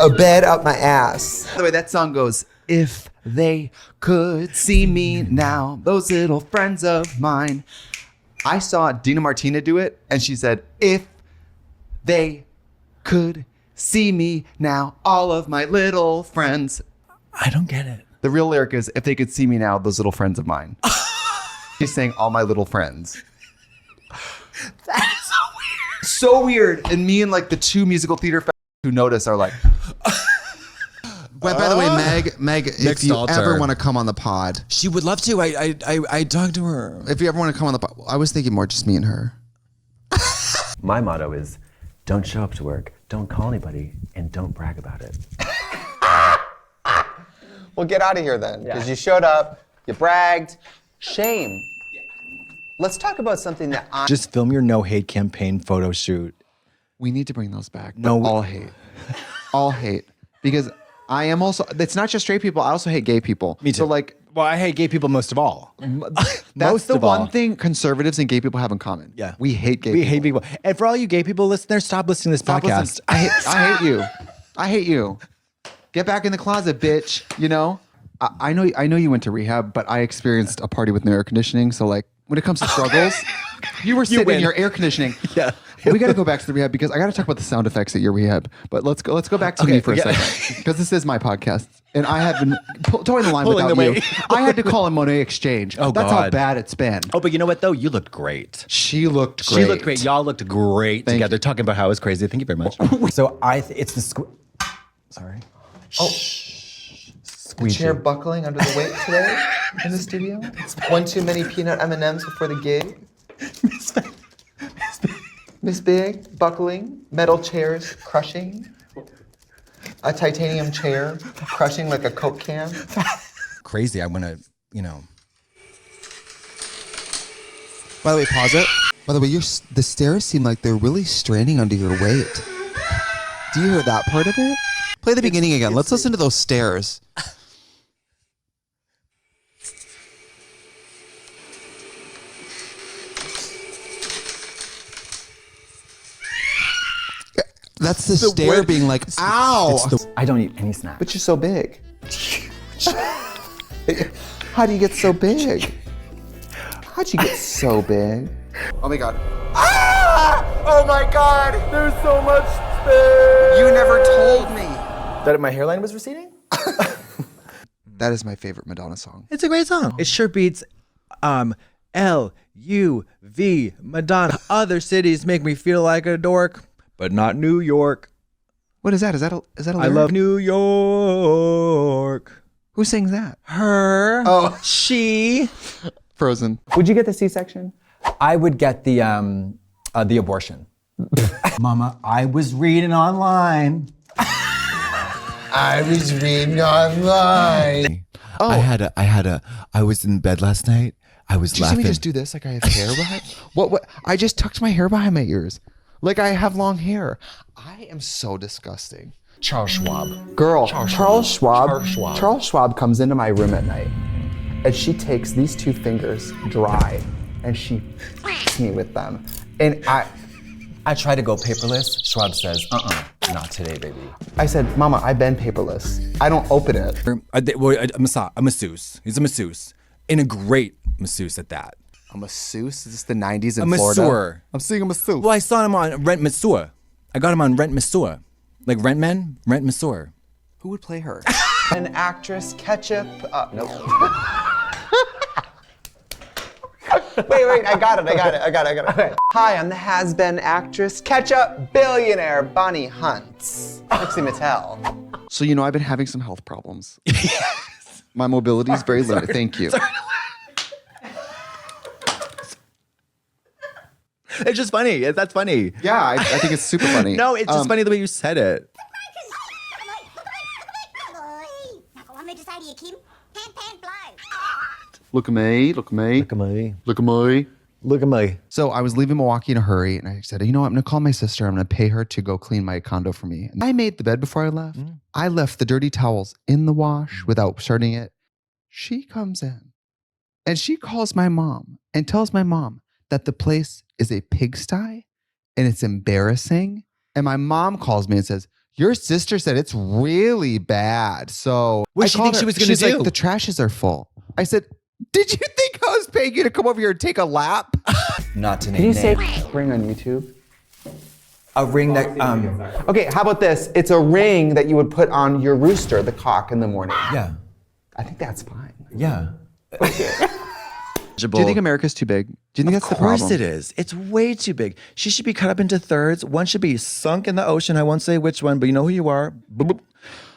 A bed up my ass. By the way, that song goes, if they could see me now, those little friends of mine. I saw Dina Martina do it, and she said, if they could see me now, all of my little friends. I don't get it. The real lyric is, if they could see me now, those little friends of mine. She's saying, all my little friends. That is so weird. So weird. And me and like the two musical theater fans who notice are like, Well, by the way, Meg, if Next you altar. ever want to come on the pod, She would love to. I talked to her. if you ever want to come on the pod, I was thinking more just me and her. My motto is don't show up to work, don't call anybody, and don't brag about it. Well, get out of here then, because you showed up, you bragged. Shame. Let's talk about something that I... Just film your no hate campaign photo shoot. we need to bring those back. No, but all hate. All hate. Because I am also, it's not just straight people, I also hate gay people. Me too. So like, well, I hate gay people most of all. that's Most the of all. one thing conservatives and gay people have in common. Yeah. We hate gay We people. hate people. And for all you gay people listeners, stop listening to this Stop podcast. listening. I hate you. I hate you. Get back in the closet, bitch. You know? I know you went to rehab, but I experienced a party with no air conditioning. So like when it comes to struggles, you were sitting in your air conditioning. Yeah. We got to go back to the rehab because I got to talk about the sound effects at your rehab. But let's go back to me for a second because this is my podcast and I have been towing the line Pulling without the you. weight. I had to call a Monet Exchange. Oh, that's how God. bad it's been. Oh, but you know what though? You looked great. She looked great. She looked great. Y'all looked great together, talking about how it was crazy. Thank you very much. So it's the sorry. Oh, the chair buckling under the weight today in the studio. One too many peanut M&Ms before the gig. Miss Big, buckling, metal chairs crushing, a titanium chair crushing like a Coke can. Crazy. I want to, you know. By the way, pause it. By the way, the stairs seem like they're really straining under your weight. Do you hear that part of it? Play the beginning again. Let's listen to those stairs. That's the stair being like, ow! I don't eat any snacks. But you're so big. How do you get so big? How'd you get so big? Oh my God. Oh my God! There's so much space! You never told me. That my hairline was receding? That is my favorite Madonna song. It's a great song. It sure beats L-U-V, Madonna. Other cities make me feel like a dork, but not New York. What is that? Is that a I lyric? love New York. Who sings that? Her. Oh. She. Frozen. Would you get the C-section? I would get the abortion. Mama, I was reading online. I was reading online. Oh. I was in bed last night. I was Did you see me just do this like I have hair behind? What? I just tucked my hair behind my ears. Like I have long hair. I am so disgusting. Charles Schwab. Girl, Charles Schwab comes into my room at night and she takes these two fingers dry and she f***s me with them. And I try to go paperless. Schwab says, not today, baby. I said, Mama, I've been paperless. I don't open it. A masseuse. He's a masseuse. And a great masseuse at that. A masseuse? Is this the 90s in a Florida? masseur. I'm seeing a masseuse. Well, I saw him on Rent Masseur. I got him on Rent Masseur. Like Rent Men, Rent Masseur. Who would play her? An actress, ketchup. Nope. Wait, I got it. Okay. Hi, I'm the has-been actress, ketchup billionaire, Bonnie Hunt. Trixie Mattel. So, you know, I've been having some health problems. My mobility is very limited. Thank you. It's just funny. That's funny. Yeah, I think it's super funny. No, it's just funny the way you said it. Look at me, look at me. Look at me. Look at me. Look at me. So I was leaving Milwaukee in a hurry and I said, you know what, I'm gonna call my sister. I'm gonna pay her to go clean my condo for me. And I made the bed before I left. I left the dirty towels in the wash without starting it. She comes in and she calls my mom and tells my mom that the place is a pigsty and it's embarrassing. And my mom calls me and says, your sister said it's really bad. So What did she think she was going to she's do? like, the trashes are full. I said, did you think I was paying you to come over here and take a lap? Not to name Can you say names. ring on YouTube? A ring that, okay, how about this? It's a ring that you would put on your rooster, the cock, in the morning. Yeah. I think that's fine. Yeah. Do you think America's too big? Do you think that's the problem? Of course it is. It's way too big. She should be cut up into thirds. One should be sunk in the ocean. I won't say which one, but you know who you are. Boop, boop.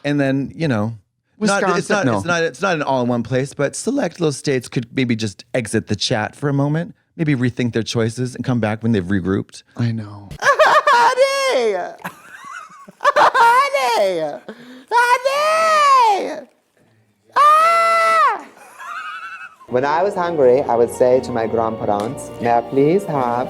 And then, you know, it's not an all in one place, but select little states could maybe just exit the chat for a moment, maybe rethink their choices and come back when they've regrouped. I know. Honey! Honey! Honey! Ah! When I was hungry, I would say to my grandparents, may I please have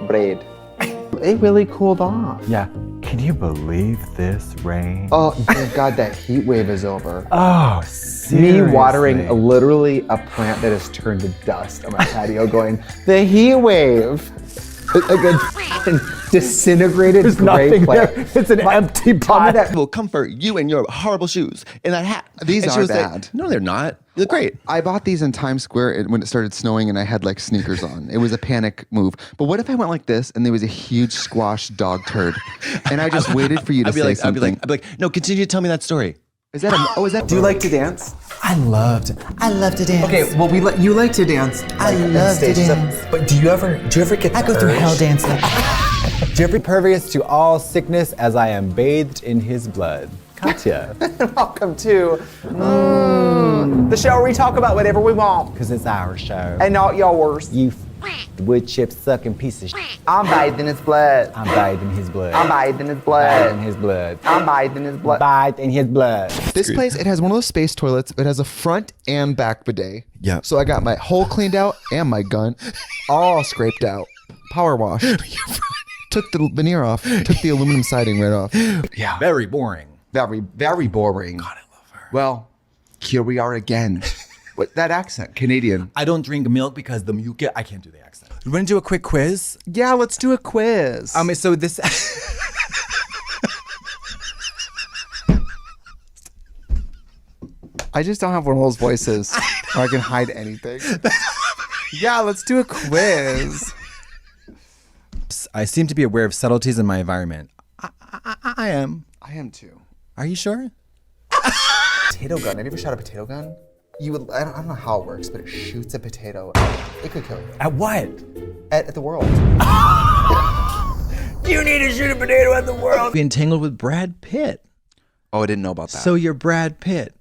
bread? It really cooled off. Yeah. Can you believe this rain? Oh, thank God that heat wave is over. Oh, seriously. Me watering literally a plant that has turned to dust on my patio going, the heat wave. Like a disintegrated There's gray nothing plant. there. It's an empty pot. That will comfort you and your horrible shoes in that hat. These And she are was like, bad. no, they're not. They're great. I bought these in Times Square when it started snowing and I had like sneakers on. It was a panic move. But what if I went like this and there was a huge squash dog turd and I just waited for you to say something? I'd be like, no, continue to tell me that story. Is that is that? Do you like to dance? I love to dance. Okay, well, you like to dance. I love to dance. But do you ever get I go through hell dancing. Jeffrey pervious to all sickness as I am bathed in his blood. Katya. Welcome to the show where we talk about whatever we want. Because it's our show. And not yours. You wood chip sucking piece of shit. I'm bathed in his blood. I'm bathed in his blood. I'm bathed in his Bathed blood. in his blood. I'm bathed in his blood. Bathed in his blood. This place, it has one of those space toilets. It has a front and back bidet. Yeah. So I got my hole cleaned out and my gun all scraped out. Power wash. Took the veneer off. Took the aluminum siding right off. Yeah. Very boring. Very, very boring. God, I love her. Well, here we are again. What that accent? Canadian. I don't drink milk because the milk. I can't do the accent. You want to do a quick quiz? Yeah, let's do a quiz. So this. I just don't have one of those voices where I can hide anything. Yeah, let's do a quiz. I seem to be aware of subtleties in my environment. I am. I am too. Are you sure? Potato gun. Have you ever shot a potato gun? You would. I don't know how it works, but it shoots a potato. It could kill you. At what? At the world. You need to shoot a potato at the world. Be entangled with Brad Pitt. Oh, I didn't know about that. So you're Brad Pitt.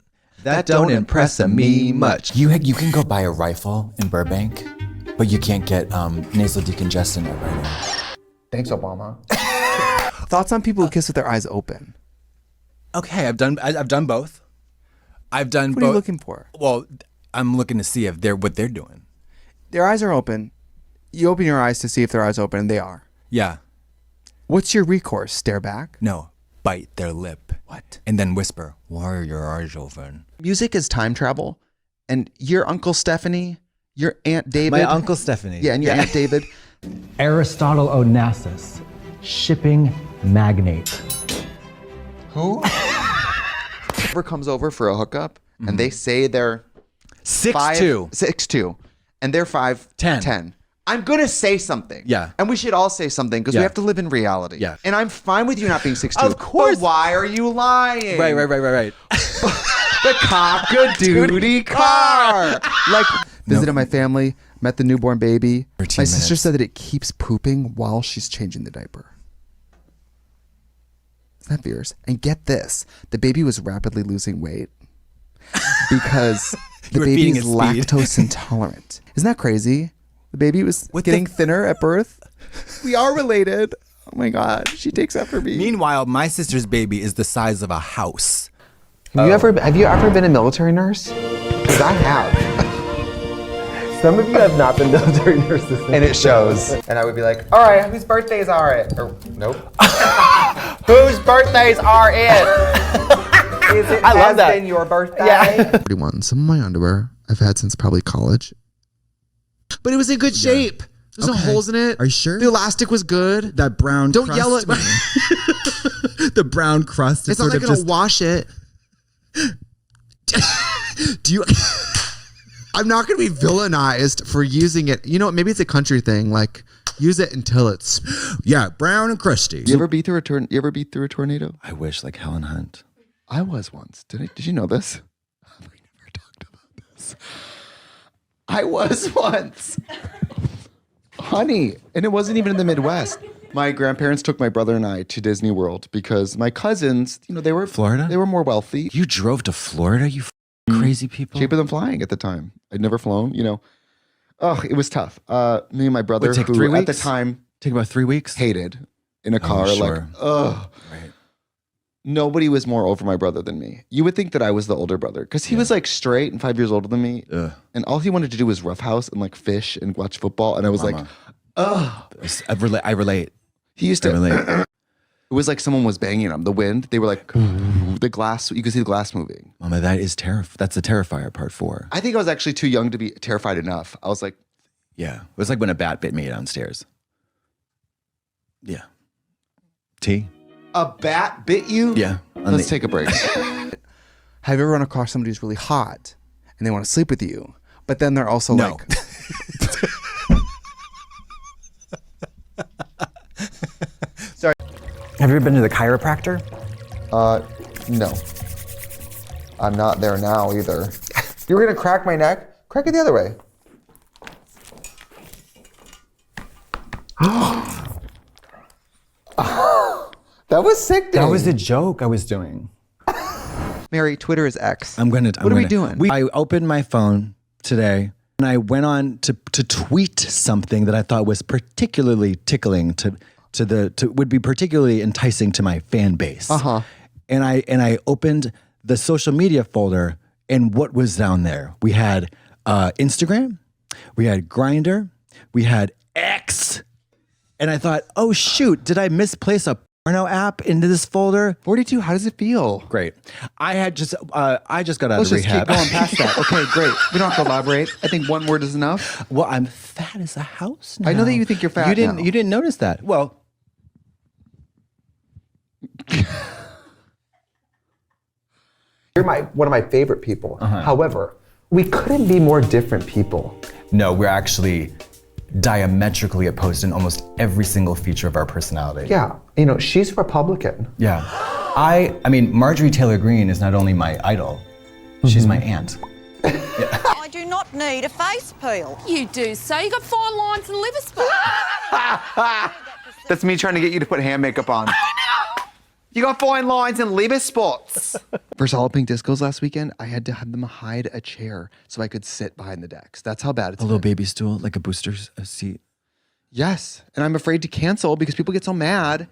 That don't impress me much. You can go buy a rifle in Burbank, but you can't get nasal decongestant right now. Thanks, Obama. Thoughts on people who kiss with their eyes open? Okay, I've done both. I've done both. What are you looking for? Well, I'm looking to see if what they're doing. Their eyes are open. You open your eyes to see if their eyes are open, and they are. Yeah. What's your recourse? Stare back? No. Bite their lip. What? And then whisper, why are your eyes open? Music is time travel, and your Uncle Stephanie, your Aunt David. My Uncle Stephanie. Yeah, and your Aunt David. Aristotle Onassis, shipping magnate. Who? Ever comes over for a hookup, and they say they're 6'2", 6'2", and they're 5'10". I'm gonna say something. Yeah. And we should all say something because we Yeah. have to live in reality. Yeah. And I'm fine with you not being 6'2". Of course. But why are you lying? Right. The cock-a-doodie car. Like, visited my family, met the newborn baby. My 13 sister minutes. said that it keeps pooping while she's changing the diaper. Isn't that fierce? And get this, the baby was rapidly losing weight because the were baby feeding is it speed. lactose intolerant. Isn't that crazy? The baby was getting thinner at birth. We are related. Oh my God, she takes after me. Meanwhile, my sister's baby is the size of a house. Have you ever been a military nurse? Because I have. Some of you have not been military nurses, and it shows. And I would be like, all right, whose birthdays are it? Or nope. Whose birthdays are it? Is it I love that. been your birthday? Yeah. 41. Some of my underwear I've had since probably college. But it was in good shape. There's no holes in it. Are you sure? The elastic was good. That brown Don't crust, yell at me. The brown crust is It's not sort like of gonna just... wash it. Do you... I'm not gonna be villainized for using it. You know, maybe it's a country thing. Like, use it until it's brown and crusty. You ever be through a tornado? I wish, like Helen Hunt. I was once. Did you know this? We never talked about this. I was once. Honey, and it wasn't even in the Midwest. My grandparents took my brother and I to Disney World because my cousins, they were Florida. They were more wealthy. You drove to Florida, you crazy people. Cheaper than flying at the time. I'd never flown. Oh, it was tough. Me and my brother, Would take who 3 weeks? at the time Take about 3 weeks. hated in a car, sure. like, ugh. Right. Nobody was more over my brother than me. You would think that I was the older brother because he was like straight and 5 years older than me. And all he wanted to do was roughhouse and like fish and watch football. And I was like, ugh. I relate. He used to. It was like someone was banging him. The wind. They were like, the glass. You could see the glass moving. Mama, that is That's the Terrifier part 4. I think I was actually too young to be terrified enough. I was like, yeah. It was like when a bat bit me downstairs. Yeah. T? a bat bit you? Yeah. Let's take a break. Have you ever run across somebody who's really hot and they want to sleep with you, but then they're also like... Sorry. Have you ever been to the chiropractor? No. I'm not there now either. You were gonna crack my neck? Crack it the other way. That was sick, dude. That was a joke I was doing. Mary, Twitter is X. What are we doing? I opened my phone today and I went on to tweet something that I thought was particularly tickling would be particularly enticing to my fan base. Uh-huh. And I opened the social media folder, and what was down there? We had Instagram, we had Grindr, we had X, and I thought, oh shoot, did I misplace a porno app into this folder? 42, how does it feel? Great. I just got out Let's of just rehab. keep going past that. Okay, great. We don't have to elaborate. I think one word is enough. Well, I'm fat as a house now. I know that you think you're fat now. You didn't notice that. Well, You're one of my favorite people. However, we couldn't be more different people. No, we're actually diametrically opposed in almost every single feature of our personality. Yeah, she's Republican. Yeah. I mean, Marjorie Taylor Greene is not only my idol, she's my aunt. I do not need a face peel. You do, so you got fine lines and liver spots. That's me trying to get you to put hand makeup on. You got fine lines and liver spots. For Solid Pink Discos last weekend, I had to have them hide a chair so I could sit behind the decks. That's how bad it's a little baby stool, like a booster seat. Yes, and I'm afraid to cancel because people get so mad,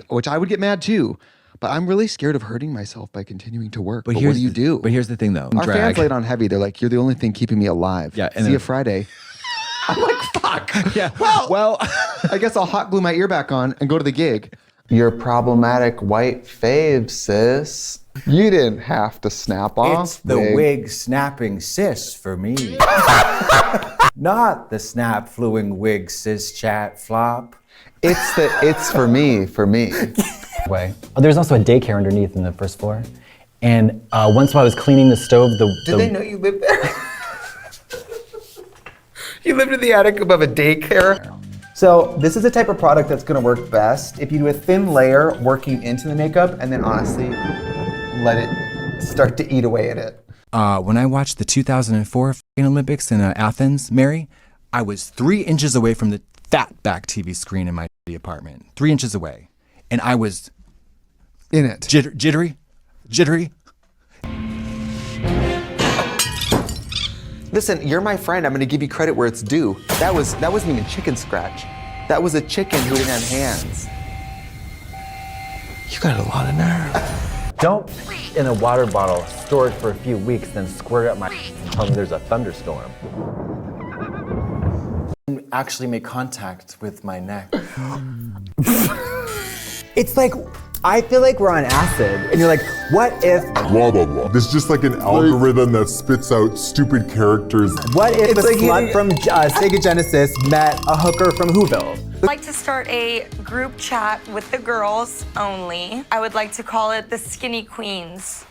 which I would get mad too. But I'm really scared of hurting myself by continuing to work. But what do you do? But here's the thing, though. Our fans laid on heavy. They're like, "You're the only thing keeping me alive." Yeah. See you Friday. I'm like, "Fuck." Yeah. Well, I guess I'll hot glue my ear back on and go to the gig. You're problematic white fave, sis. You didn't have to snap off. It's the wig snapping sis for me. Not the snap fluing wig sis chat flop. It's for me. Way. There's also a daycare underneath in the first floor. And once while I was cleaning the stove, Did they know you lived there? You lived in the attic above a daycare? So this is the type of product that's gonna work best if you do a thin layer working into the makeup and then honestly let it start to eat away at it. When I watched the 2004 Olympics in Athens, Mary, I was 3 inches away from the fat back TV screen in my apartment. 3 inches away. And I was in it. Jittery. Listen, you're my friend. I'm gonna give you credit where it's due. That wasn't even chicken scratch. That was a chicken who didn't have hands. You got a lot of nerve. Don't in a water bottle, store it for a few weeks, then squirt it up my and tell me there's a thunderstorm. Actually make contact with my neck. It's like I feel like we're on acid. And you're like, what if... Blah, blah, blah. There's just like an algorithm that spits out stupid characters. What if a slut from Sega Genesis met a hooker from Whoville? I'd like to start a group chat with the girls only. I would like to call it the Skinny Queens.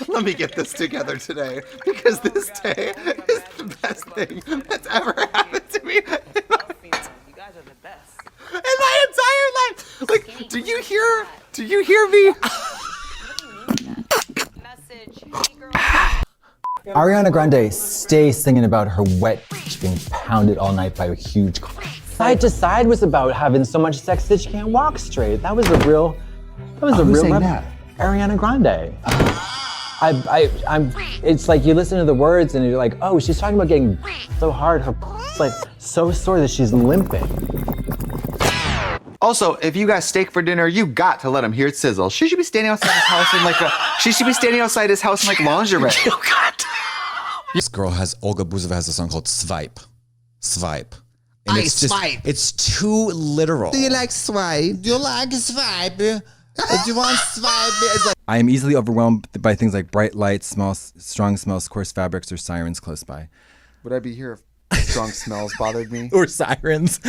Let me get this together today, because this day is the best thing that's ever happened to me in my entire life. Like, do you hear me? Ariana Grande stays singing about her wet being pounded all night by a huge car. Side to Side was about having so much sex that she can't walk straight. That was a real Who's saying that? Ariana Grande. It's like you listen to the words and you're like, oh, she's talking about getting so hard, her like so sore that she's limping. Also, if you got steak for dinner, you got to let him hear it sizzle. She should be standing outside his house in like lingerie. You got. This girl Olga Buzova has a song called Swipe. Swipe. And it's too literal. Do you like swipe? Do you like swipe? Do you want swipe? It's like, I am easily overwhelmed by things like bright lights, strong smells, coarse fabrics, or sirens close by. Would I be here if strong smells bothered me? Or sirens.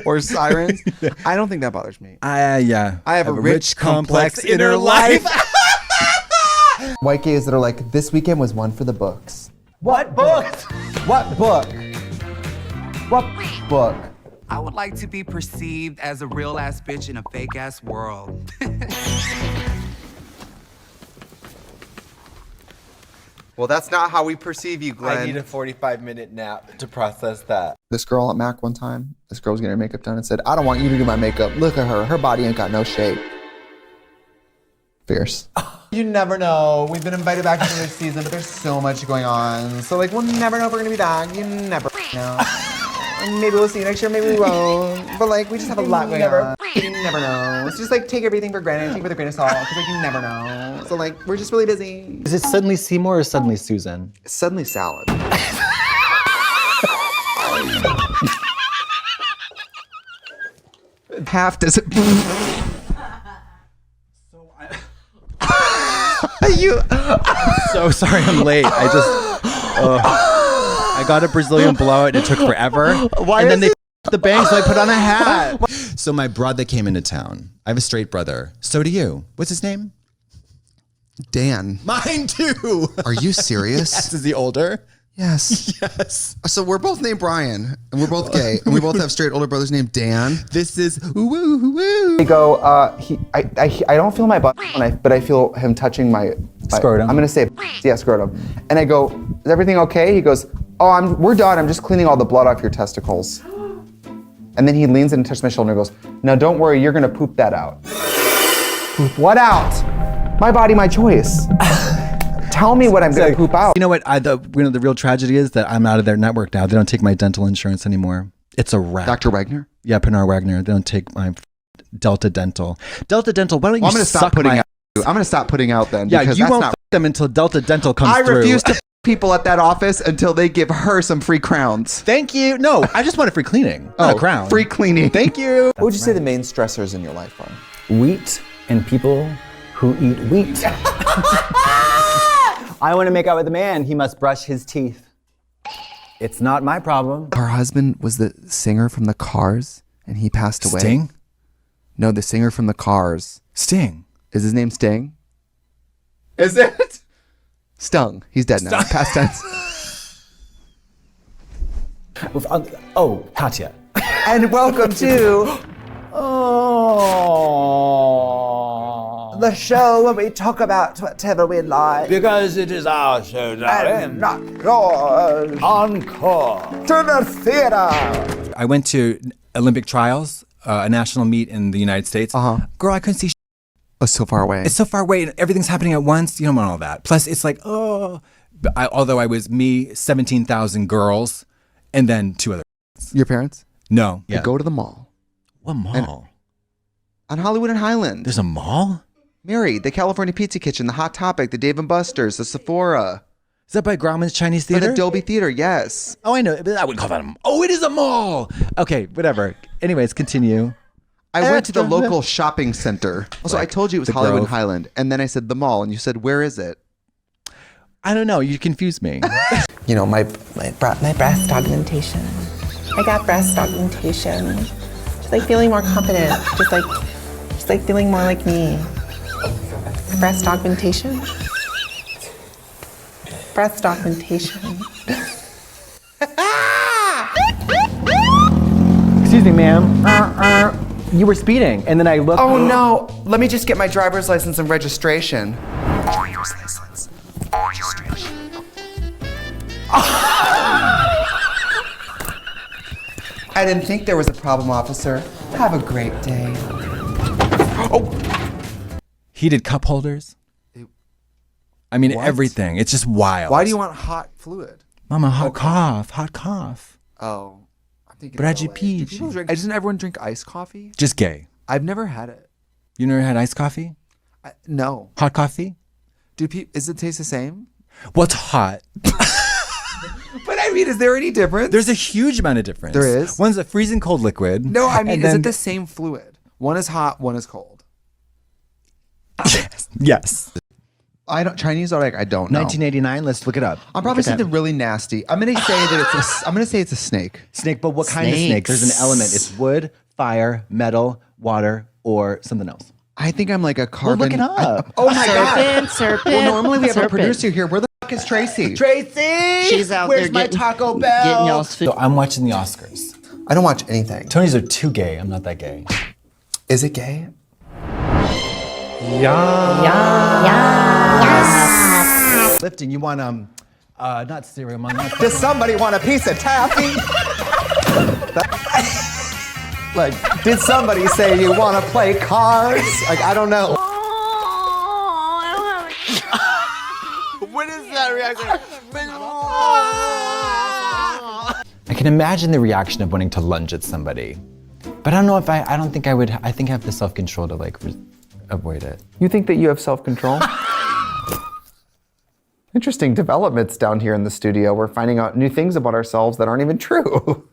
Or sirens? I don't think that bothers me. Yeah. I have a rich, complex inner life. White gays that are like, this weekend was one for the books. What book? What book? What book? I would like to be perceived as a real ass bitch in a fake ass world. Well, that's not how we perceive you, Glenn. I need a 45-minute nap to process that. This girl at Mac one time, this girl was getting her makeup done and said, I don't want you to do my makeup. Look at her. Her body ain't got no shape. Fierce. You never know. We've been invited back to another season, but there's so much going on. So, like, we'll never know if we're going to be back. You never know. And maybe we'll see you next year, maybe we won't. But, like, we just have a lot going on. You never know. So just, like, take everything for granted. Take it with a grain of salt, because, like, you never know. So, like, we're just really busy. Is it Suddenly Seymour or Suddenly Susan? Suddenly Salad. Half does it... I'm so sorry I'm late. I got a Brazilian blowout and it took forever. And then they the bangs, so I put on a hat. So my brother came into town. I have a straight brother. So do you. What's his name? Dan. Mine too. Are you serious? Yes. Is he older? Yes. Yes. So we're both named Brian, and we're both gay, and we both have straight older brothers named Dan. This is woo. They go, I don't feel my butt, but I feel him touching my scrotum. I'm gonna say, yeah, scrotum. And I go, is everything okay? He goes, oh, we're done. I'm just cleaning all the blood off your testicles. And then he leans in and touches my shoulder and goes, now don't worry, you're gonna poop that out. Poop what out? My body, my choice. Tell me what I'm gonna poop out. You know what? The real tragedy is that I'm out of their network now. They don't take my dental insurance anymore. It's a wrap. Dr. Wagner? Yeah, Pinar Wagner. They don't take my Delta Dental. Delta Dental, why don't you I'm gonna stop putting out. I'm gonna stop putting out then. Yeah, because you that's won't not f them until Delta Dental comes I through. refuse to f people at that office until they give her some free crowns. Thank you. No, I just want a free cleaning, not a crown. Free cleaning. Thank you. What would you say the main stressors in your life are? Wheat and people who eat wheat. I want to make out with a man, he must brush his teeth. It's not my problem. Her husband was the singer from the Cars, and he passed away. Sting? No, the singer from the Cars. Sting. Is his name Sting? Is it? Stung. He's dead now. Past tense. Oh, Katya. And welcome to the show where we talk about whatever we like. Because it is our show, darling. And not yours. Encore. To the theater. I went to Olympic trials, a national meet in the United States. Girl, I couldn't see Oh, so far away. It's so far away and everything's happening at once. You don't want all that. Plus, it's like, although I was me, 17,000 girls, and then 2 other. Your parents? No. Yeah. Go to the mall. What mall? On Hollywood and Highland. There's a mall? Mary, the California Pizza Kitchen, the Hot Topic, the Dave & Buster's, the Sephora. Is that by Grauman's Chinese Theater? The Dolby Theater, yes. Oh, I know. But I wouldn't call that a mall. Oh, it is a mall. Okay, whatever. Anyways, continue. I went to the local shopping center. Also, I told you it was the Hollywood Grove. Highland. And then I said the mall. And you said, where is it? I don't know. You confused me. You know, my breast augmentation. I got breast augmentation. Just like feeling more confident. Just like feeling more like me. Breast augmentation. Breast augmentation. Excuse me, ma'am. You were speeding, and then I looked. Oh no! Let me just get my driver's license and registration. Driver's license. Registration. I didn't think there was a problem, officer. Have a great day. Heated cup holders. I mean, What? everything. It's just wild. Why do you want hot fluid? Mama, hot cough. Oh. I'm thinking Braji of LA. Peach. Do people drink, doesn't everyone drink iced coffee? Just gay. I've never had it. You never had iced coffee? No. Hot coffee? Is it taste the same? What's hot? But I mean, is there any difference? There's a huge amount of difference. There is? One's a freezing cold liquid. No, I mean, and is then- it the same fluid? One is hot, one is cold. Yes. Chinese are like, I don't know. 1989. Let's look it up. I'm probably Look at something that. really nasty. I'm gonna say that I'm gonna say it's a snake. Snake, but what kind of snake? There's an element. It's wood, fire, metal, water, or something else. I think I'm like a carbon. look it up. Oh my god. Serpent. Well, normally we have a serpent. producer here. Where the fuck is Tracy? Tracy! She's out Where's there my getting- Taco Bell? getting y'all's food. So I'm watching the Oscars. I don't watch anything. Tonys are too gay. I'm not that gay. Is it gay? Lifting. You want not cereal, Mom. not- Does somebody want a piece of taffy? Like, did somebody say you want to play cards? Like, I don't know. What is that reaction? I can imagine the reaction of wanting to lunge at somebody. But I don't know if I don't think I would. I think I have the self-control to like avoid it. You think that you have self-control? Interesting developments down here in the studio. We're finding out new things about ourselves that aren't even true.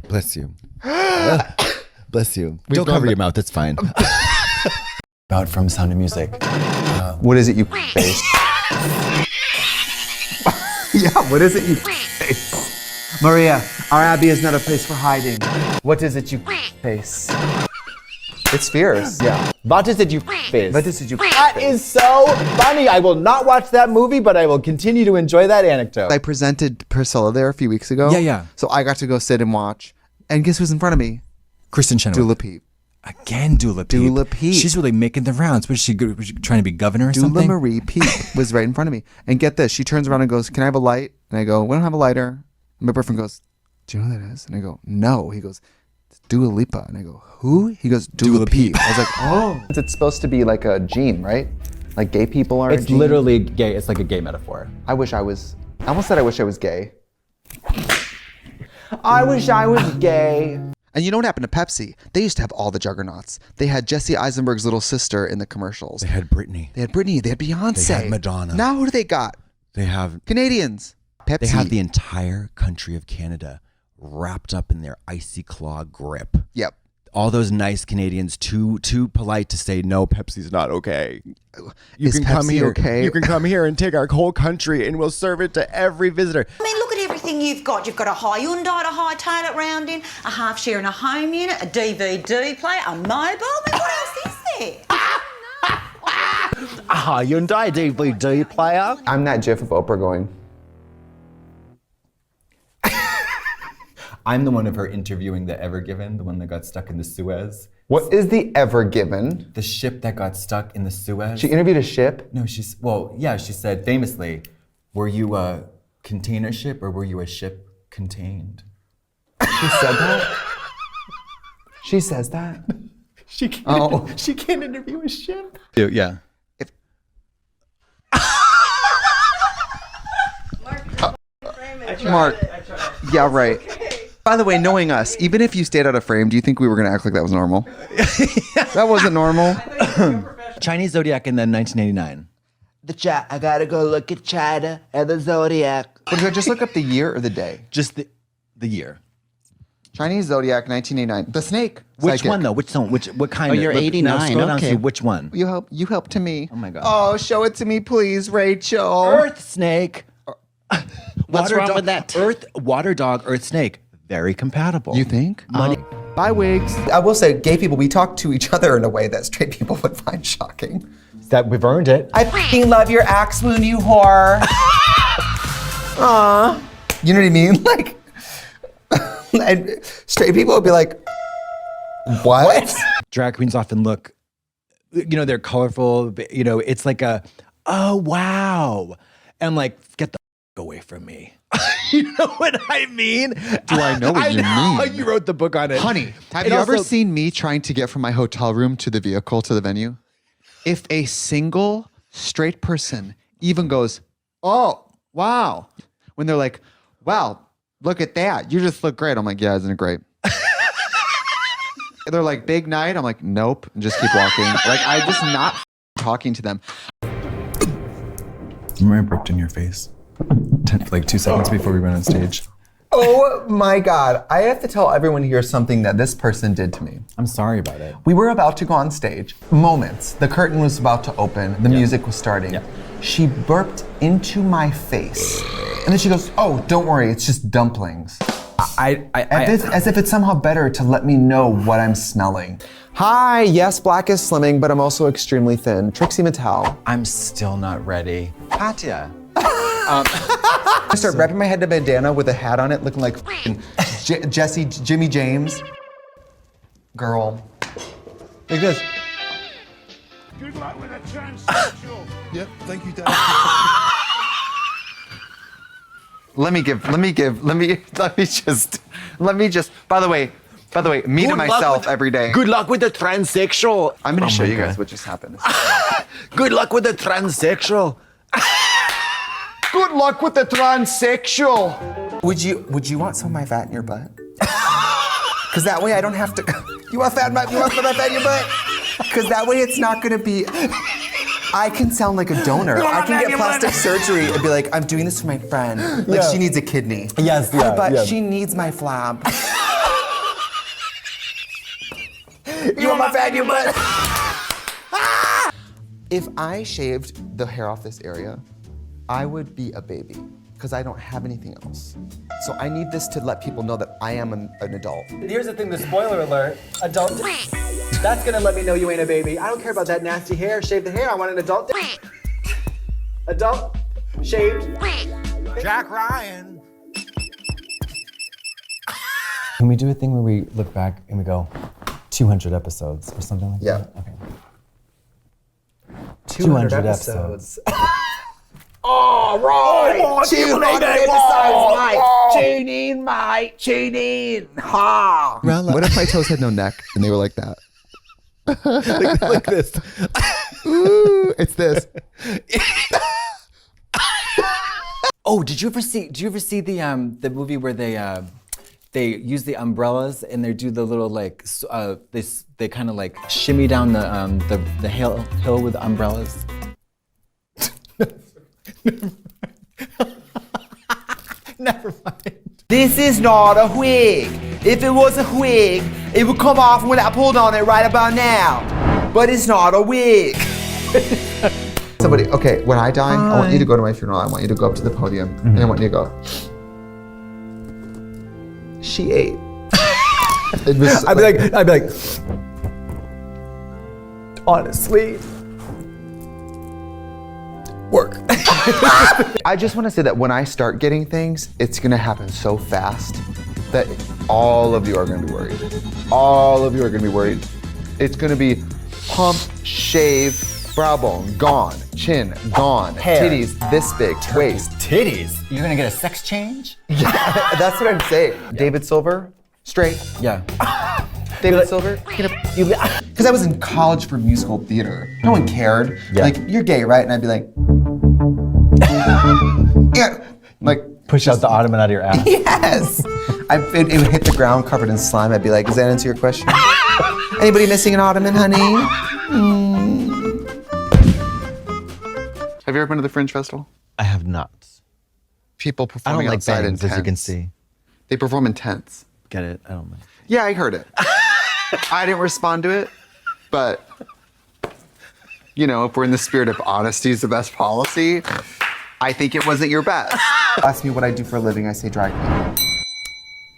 Bless you. Bless you. Don't cover your mouth. It's fine. About from Sound of Music. What is it you face? Yeah, what is it you face? Maria, our abbey is not a place for hiding. What is it you face? It's fierce. Yeah. What is it you face? What is it you That is so funny. I will not watch that movie, but I will continue to enjoy that anecdote. I presented Priscilla there a few weeks ago. Yeah. So I got to go sit and watch. And guess who's in front of me? Kristen Chenoweth. Dula Peep. Again, Dula Peep. Dula Peep. She's really making the rounds. Was she trying to be governor or Dula something? Marie Peep was right in front of me. And get this, she turns around and goes, "Can I have a light?" And I go, "We don't have a lighter." And my boyfriend goes, "Do you know who that is?" And I go, "No." He goes, "It's Dua Lipa." And I go, "Who?" He goes, Dula Peep. I was like, "Oh." It's supposed to be like a gene, right? Like gay people are a It's gene? literally gay. It's like a gay metaphor. I almost said I wish I was gay. I wish I was gay. And you know what happened to Pepsi? They used to have all the juggernauts. They had Jesse Eisenberg's little sister in the commercials. They had Britney. They had Britney. They had Beyonce. They had Madonna. Now who do they got? They have Canadians. Pepsi. They have the entire country of Canada wrapped up in their icy claw grip. Yep. All those nice Canadians too polite to say no, Pepsi's not okay. You Is can come Pepsi here. okay? You can come here and take our whole country, and we'll serve it to every visitor. I mean, look at everything you've got. You've got a Hyundai to hightail it round in, a half share in a home unit, a DVD player, a mobile. I mean, what else is there? Hyundai DVD player. I'm that gif of Oprah going, I'm the one of her interviewing the Ever Given, the one that got stuck in the Suez. what is the Ever Given? The ship that got stuck in the Suez. She interviewed a ship? No, she said famously, were you a container ship or were you a ship contained? She said that? She says that? She can't interview a ship. Yeah. Mark. Yeah, right. By the way, knowing us, even if you stayed out of frame, do you think we were going to act like that was normal? That wasn't normal. Chinese Zodiac and then 1989. The chat. I gotta go look at China and the Zodiac. But did I just look up the year or the day? Just the year. Chinese Zodiac, 1989. The snake. Which Psychic. one though? Which song? What kind? Oh, you're Now 89, scroll down and okay. see which one. You help to me. Oh my god. Oh, show it to me, please, Rachel. Earth snake. What's wrong with that? Earth, water dog, earth snake. Very compatible. You think? Money. Bye, wigs. I will say, gay people, we talk to each other in a way that straight people would find shocking. That we've earned it. I f***ing love your axe wound, you whore. Aw. You know what I mean? Like, and straight people would be like, what? Drag queens often look, they're colorful. It's like oh, wow. And I'm like, get the away from me. You know what I mean? Do I know what you mean? You wrote the book on it. Honey, have And you ever also- seen me trying to get from my hotel room to the vehicle to the venue? If a single straight person even goes, oh, wow. When they're like, wow, look at that. You just look great. I'm like, yeah, isn't it great? They're like, big night. I'm like, nope. And just keep walking. Like, I'm just not talking to them. Remember I burped in your face? 2 seconds before we went on stage. Oh my God. I have to tell everyone here something that this person did to me. I'm sorry about it. We were about to go on stage. Moments. The curtain was about to open. The music was starting. She burped into my face. And then she goes, oh, don't worry. It's just dumplings. As if it's somehow better to let me know what I'm smelling. Hi, yes, black is slimming, but I'm also extremely thin. Trixie Mattel. I'm still not ready. Katya. I start wrapping my head in a bandana with a hat on it, looking like Jimmy James. Girl. Like this. Good luck with a transsexual. Yep, thank you, Dad. Let me just, by the way, me to myself every day. Good luck with the transsexual. I'm going to show you guys what just happened. Good luck with the transsexual. Good luck with the transsexual. Would you want some of my fat in your butt? Because that way I don't have to. You want some of my fat in your butt? Because that way it's not gonna be. I can sound like a donor. I can get plastic surgery and be like, I'm doing this for my friend. Like she needs a kidney. Yes, But she needs my flab. You want my fat in your butt? If I shaved the hair off this area, I would be a baby because I don't have anything else. So I need this to let people know that I am an adult. Here's the thing, the spoiler alert. Adult. That's gonna let me know you ain't a baby. I don't care about that nasty hair. Shave the hair. I want an adult. Adult. Shaved. Jack Ryan. Can we do a thing where we look back and we go 200 episodes or something like that? Yeah. Okay. 200 episodes. Oh, right! Oh, 200 episodes, mate! Tune in, mate! Tune in! Ha! What if my toes had no neck and they were like that? like this. Ooh, it's this. Oh, did you ever see the movie where they use the umbrellas and they do the little they kind of like shimmy down the hill with the umbrellas? Never mind. This is not a wig. If it was a wig, it would come off when I pulled on it right about now. But it's not a wig. Somebody, okay, when I die, I want you to go to my funeral. I want you to go up to the podium and I want you to go, she ate. I'd be like, honestly, work. I just want to say that when I start getting things, it's going to happen so fast that all of you are going to be worried. All of you are going to be worried. It's going to be hump, shave, brow bone, gone, chin, gone, Hair. titties this big, waist. Titties? You're gonna get a sex change? Yeah, that's what I'm saying. David Silver, straight. Yeah. David Silver, because I was in college for musical theater. No one cared. Yeah. Like, you're gay, right? And I'd be like, yeah. Like, push out the ottoman out of your ass. Yes. It would hit the ground covered in slime. I'd be like, does that answer your question? Anybody missing an ottoman, honey? Have you ever been to the Fringe Festival? I have not. People I don't performing like outside in bangs, as you can tents. see. They perform in tents. get it. I don't know. Yeah, I heard it. I didn't respond to it, but you know, if we're in the spirit of honesty is the best policy, I think it wasn't your best. Ask me what I do for a living, I say drag queen.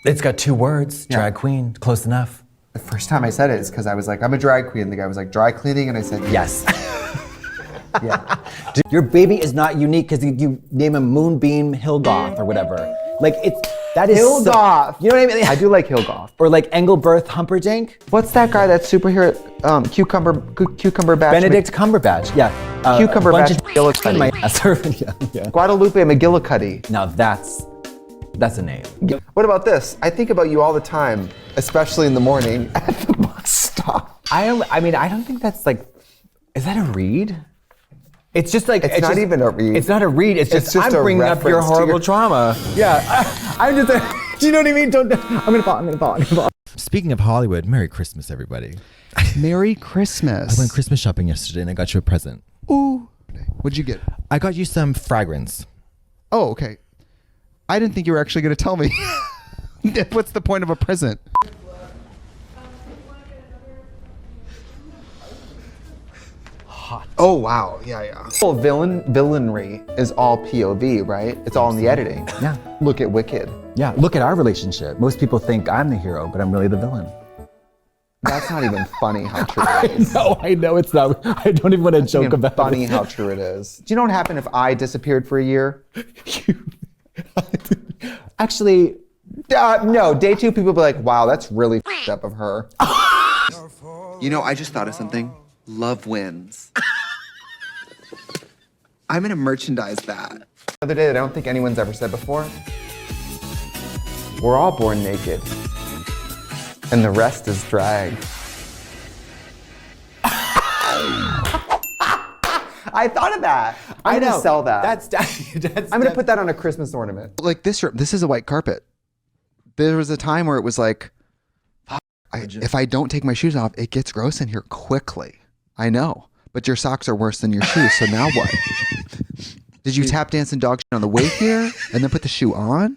It's got 2 words, drag queen, close enough. The first time I said it is because I was like, I'm a drag queen. The guy was like, dry cleaning, and I said yes. Yeah. Your baby is not unique because you name him Moonbeam Hillgoth or whatever. Like that is Hillgoth. You know what I mean? I do like Hillgoth. Or like Engelbert Humperdinck. What's that guy? That superhero? Cucumber Batch. Benedict Cumberbatch. Yeah. Cucumber Batch. My McGillicuddy. Yeah. Guadalupe McGillicuddy. Now that's a name. What about this? I think about you all the time, especially in the morning at the bus stop. I mean, I don't think that's like. Is that a read? It's just like it's not just, even a read. It's not a read. It's just I'm bringing up your horrible trauma. Yeah, I'm just. Do you know what I mean? I'm gonna fall. Speaking of Hollywood, Merry Christmas, everybody. Merry Christmas. I went Christmas shopping yesterday and I got you a present. Ooh. What'd you get? I got you some fragrance. Oh, okay. I didn't think you were actually going to tell me. What's the point of a present? Hot. Oh wow, yeah. Well, villainry is all POV, right? It's all in the editing. Yeah. Look at Wicked. Yeah. Look at our relationship. Most people think I'm the hero, but I'm really the villain. That's not even funny how true it is. I know it's not. I don't even want to joke about it. Funny how true it is. Do you know what happened if I disappeared for a year? Actually, no. Day 2, people be like, "Wow, that's really f***ed up of her." You know, I just thought of something. Love wins. I'm gonna merchandise that. The other day that I don't think anyone's ever said before. We're all born naked, and the rest is drag. I thought of that. I'm gonna sell that. I'm gonna put that on a Christmas ornament. Like this is a white carpet. There was a time where it was like, if I don't take my shoes off, it gets gross in here quickly. I know, but your socks are worse than your shoes, so now what? Did you tap dance and dog shit on the way here and then put the shoe on?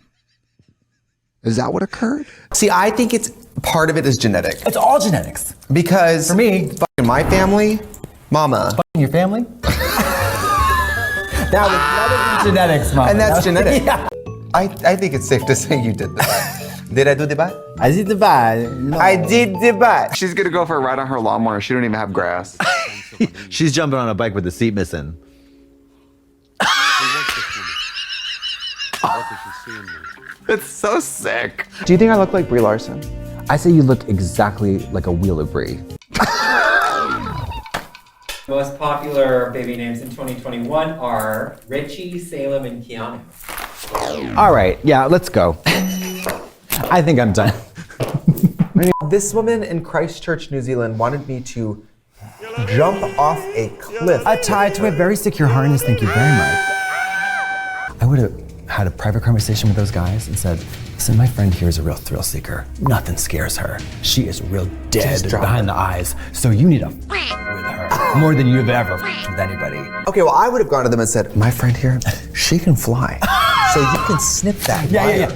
Is that what occurred? See, I think it's part of it is genetic. It's all genetics. Because for me, fucking my family, mama. Fucking your family? That was genetics, mama. And that's genetic. Yeah. I think it's safe to say you did that. Did I do the butt? I did the butt. No. I did the butt. She's gonna go for a ride on her lawnmower. She don't even have grass. She's jumping on a bike with the seat missing. It's so sick. Do you think I look like Brie Larson? I say you look exactly like a wheel of Brie. Most popular baby names in 2021 are Richie, Salem, and Keanu. All right, yeah, let's go. I think I'm done. This woman in Christchurch, New Zealand wanted me to jump off a cliff. Tied to a very secure harness, thank you very much. I would have had a private conversation with those guys and said, listen, my friend here is a real thrill seeker. Nothing scares her. She is real dead behind the eyes. So you need to with her more than you've ever with anybody. Okay, well, I would have gone to them and said, my friend here, she can fly. So you can snip that. Yeah.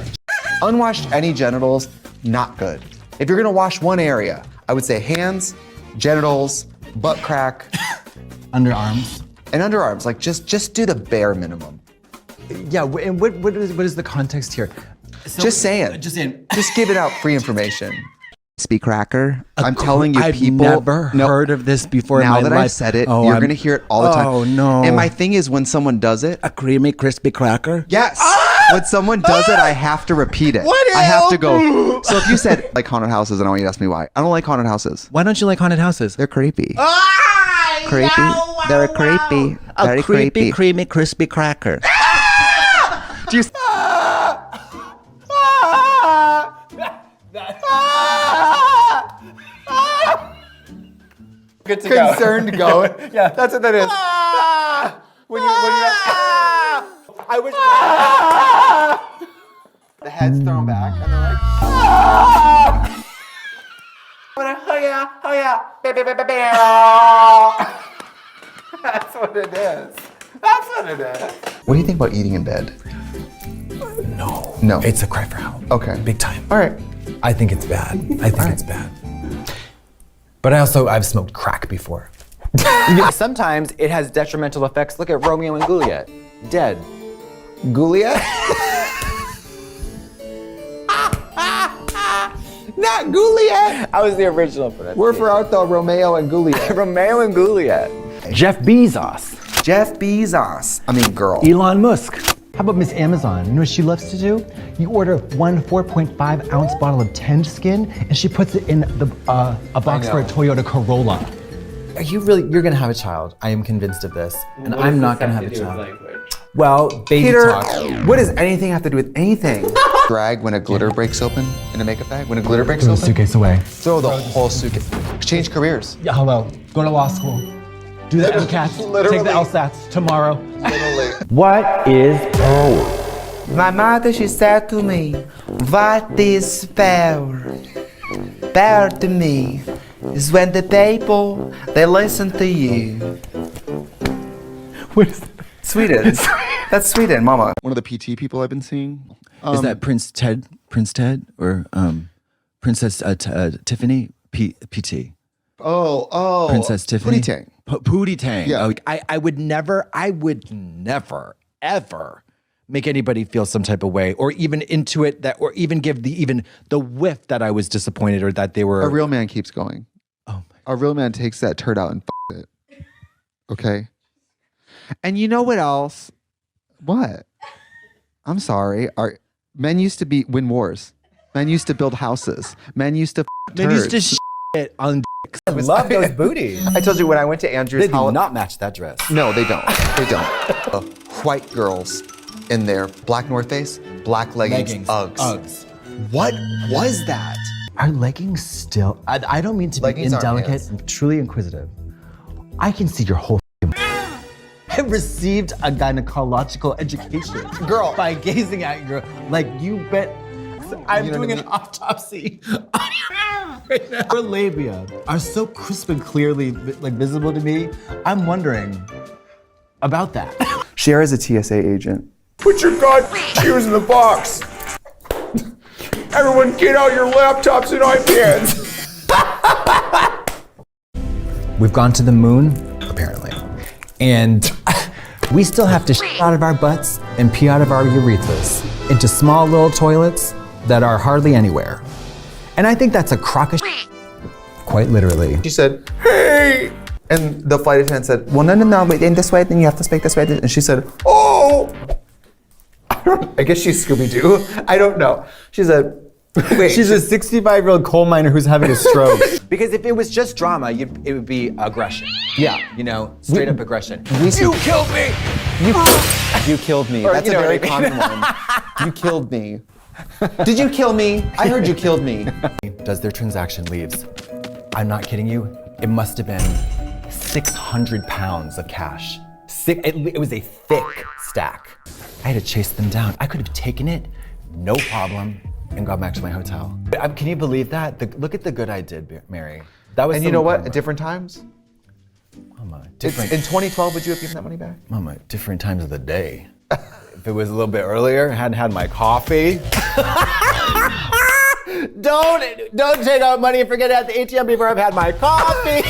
Unwashed any genitals, not good. If you're gonna wash one area, I would say hands, genitals, butt crack. Underarms. And underarms, like just do the bare minimum. Yeah, and what is the context here? So, just saying. Just giving out free information. Speak cracker. I'm telling you, I've people. never heard of this before in my now life. that I've said it, you're going to hear it all the time. Oh, no. And my thing is when someone does it. A creamy, crispy cracker? Yes. When someone does it, I have to repeat it. I have to go. So if you said like haunted houses, and I want you to ask me why. I don't like haunted houses. Why don't you like haunted houses? They're creepy. Creepy. They're creepy. Very creepy. Creamy, crispy cracker. Do you... Good to go. Concerned goat. Yeah, that's what that is. When you I wish the head's thrown back and they're like, oh yeah, that's what it is. That's what it is. What do you think about eating in bed? No. No. It's a cry for help. Okay. Big time. All right. I think it's bad. I think it's bad. But I've smoked crack before. Sometimes it has detrimental effects. Look at Romeo and Juliet. Dead. Juliet? Not Juliet. I was the original for that. Word for art though, Romeo and Juliet. Romeo and Juliet. Jeff Bezos. Jeff Bezos. I mean, girl. Elon Musk. How about Miss Amazon? You know what she loves to do? You order one 4.5 ounce bottle of Tend Skin, and she puts it in a box for a Toyota Corolla. Are you really? You're gonna have a child. I am convinced of this, and I'm not gonna have a child. Well, baby Peter, talk. what does anything have to do with anything? Drag when a glitter breaks open in a makeup bag. When a glitter breaks Throw the open, suitcase away. throw the whole suitcase. Change careers. Yeah, hello. Go to law school. Do the MCAT. Take the LSATs tomorrow. What is power? My mother, she said to me, what is power? Power to me is when the people, they listen to you. What is that? Sweden. That's Sweden, mama. One of the PT people I've been seeing. Is that Prince Ted, or Princess Tiffany, PT? Oh. Princess Tiffany? Pootie Tang. Pootie Tang. Yeah. Oh, I would never, ever make anybody feel some type of way, or even into it that, or even give the whiff that I was disappointed or that they were. A real man keeps going. Oh my. A real man takes that turd out and it. Okay. And you know what else? What? I'm sorry. Men used to win wars. Men used to build houses. Men used to Men used to shit on dicks. I love those booties. I told you when I went to Andrew's They do not match that dress. No, they don't. They don't. White girls in their black North Face, black leggings, Uggs. What was that? Are leggings still? I don't mean to be Leggings aren't indelicate. pants. I'm truly inquisitive. I can see your whole. I received a gynecological education, Girl. by gazing at your. Like you bet. I'm doing an autopsy. Right now. Your labia are so crisp and clearly visible to me. I'm wondering about that. Cher is a TSA agent. Put your goddamn shoes in the box. Everyone get out your laptops and iPads. We've gone to the moon, apparently, and we still have to shit out of our butts and pee out of our urethras into small little toilets that are hardly anywhere. And I think that's a crock of shit, quite literally. She said, hey! And the flight attendant said, well, no, wait, in this way, then you have to speak this way. And she said, oh! I guess she's Scooby-Doo. I don't know. She said, wait. She's a 65-year-old coal miner who's having a stroke. Because if it was just drama, it would be aggression. Yeah. You know, straight up aggression. You killed me! You killed me. Or, That's you a know very what I mean? common one. You killed me. Did you kill me? I heard you killed me. Does their transaction leaves. I'm not kidding you. It must have been 600 pounds of cash. It was a thick stack. I had to chase them down. I could have taken it, no problem, and gone back to my hotel. Can you believe that? Look at the good I did, Mary. That was. And you know what? At different times? Mama, In different. 2012, would you have given that money back? Mama, different times of the day. If it was a little bit earlier, hadn't had my coffee. Don't take out money and forget it at the ATM before I've had my coffee.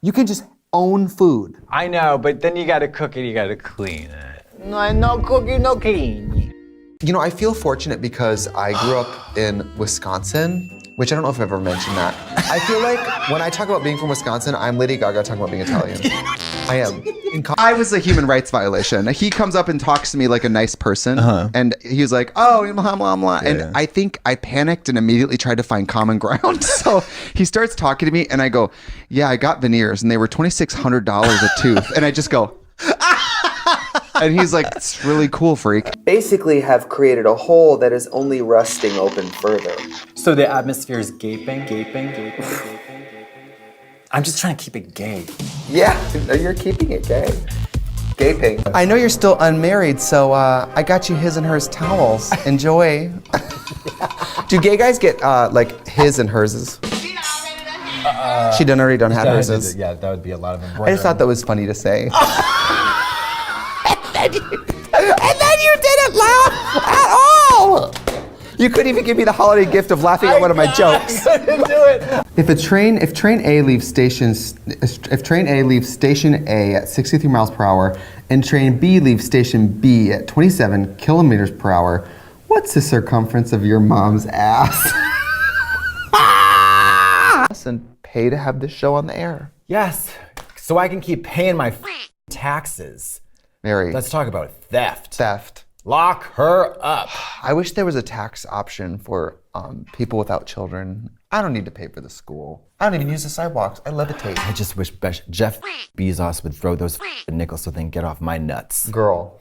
You can just own food. I know, but then you gotta cook it, you gotta clean it. No cooking, no clean. You know, I feel fortunate because I grew up in Wisconsin, which I don't know if I've ever mentioned that. I feel like when I talk about being from Wisconsin, I'm Lady Gaga talking about being Italian. I am. I was a human rights violation. He comes up and talks to me like a nice person, and he was like, oh, blah, blah, blah. And I think I panicked and immediately tried to find common ground. So he starts talking to me, and I go, yeah, I got veneers, and they were $2,600 a tooth. And I just go, and he's like, it's really cool, freak. Basically have created a hole that is only rusting open further. So the atmosphere is gaping. I'm just trying to keep it gay. Yeah, you're keeping it gay. Gaping. I know you're still unmarried, so I got you his and hers towels. Enjoy. Do gay guys get like his and herses? She already done had herses. Yeah, that would be a lot of embroidery. I just thought that was funny to say. and then you didn't laugh at all. You couldn't even give me the holiday gift of laughing at one of my jokes. I couldn't do it. If train A leaves station A at 63 miles per hour and train B leaves station B at 27 kilometers per hour, what's the circumference of your mom's ass? And pay to have this show on the air. Yes, so I can keep paying my taxes. Mary. Let's talk about theft. Theft. Lock her up. I wish there was a tax option for people without children. I don't need to pay for the school. I don't even use the sidewalks. I levitate. I just wish Jeff Bezos would throw those nickels so they can get off my nuts. Girl.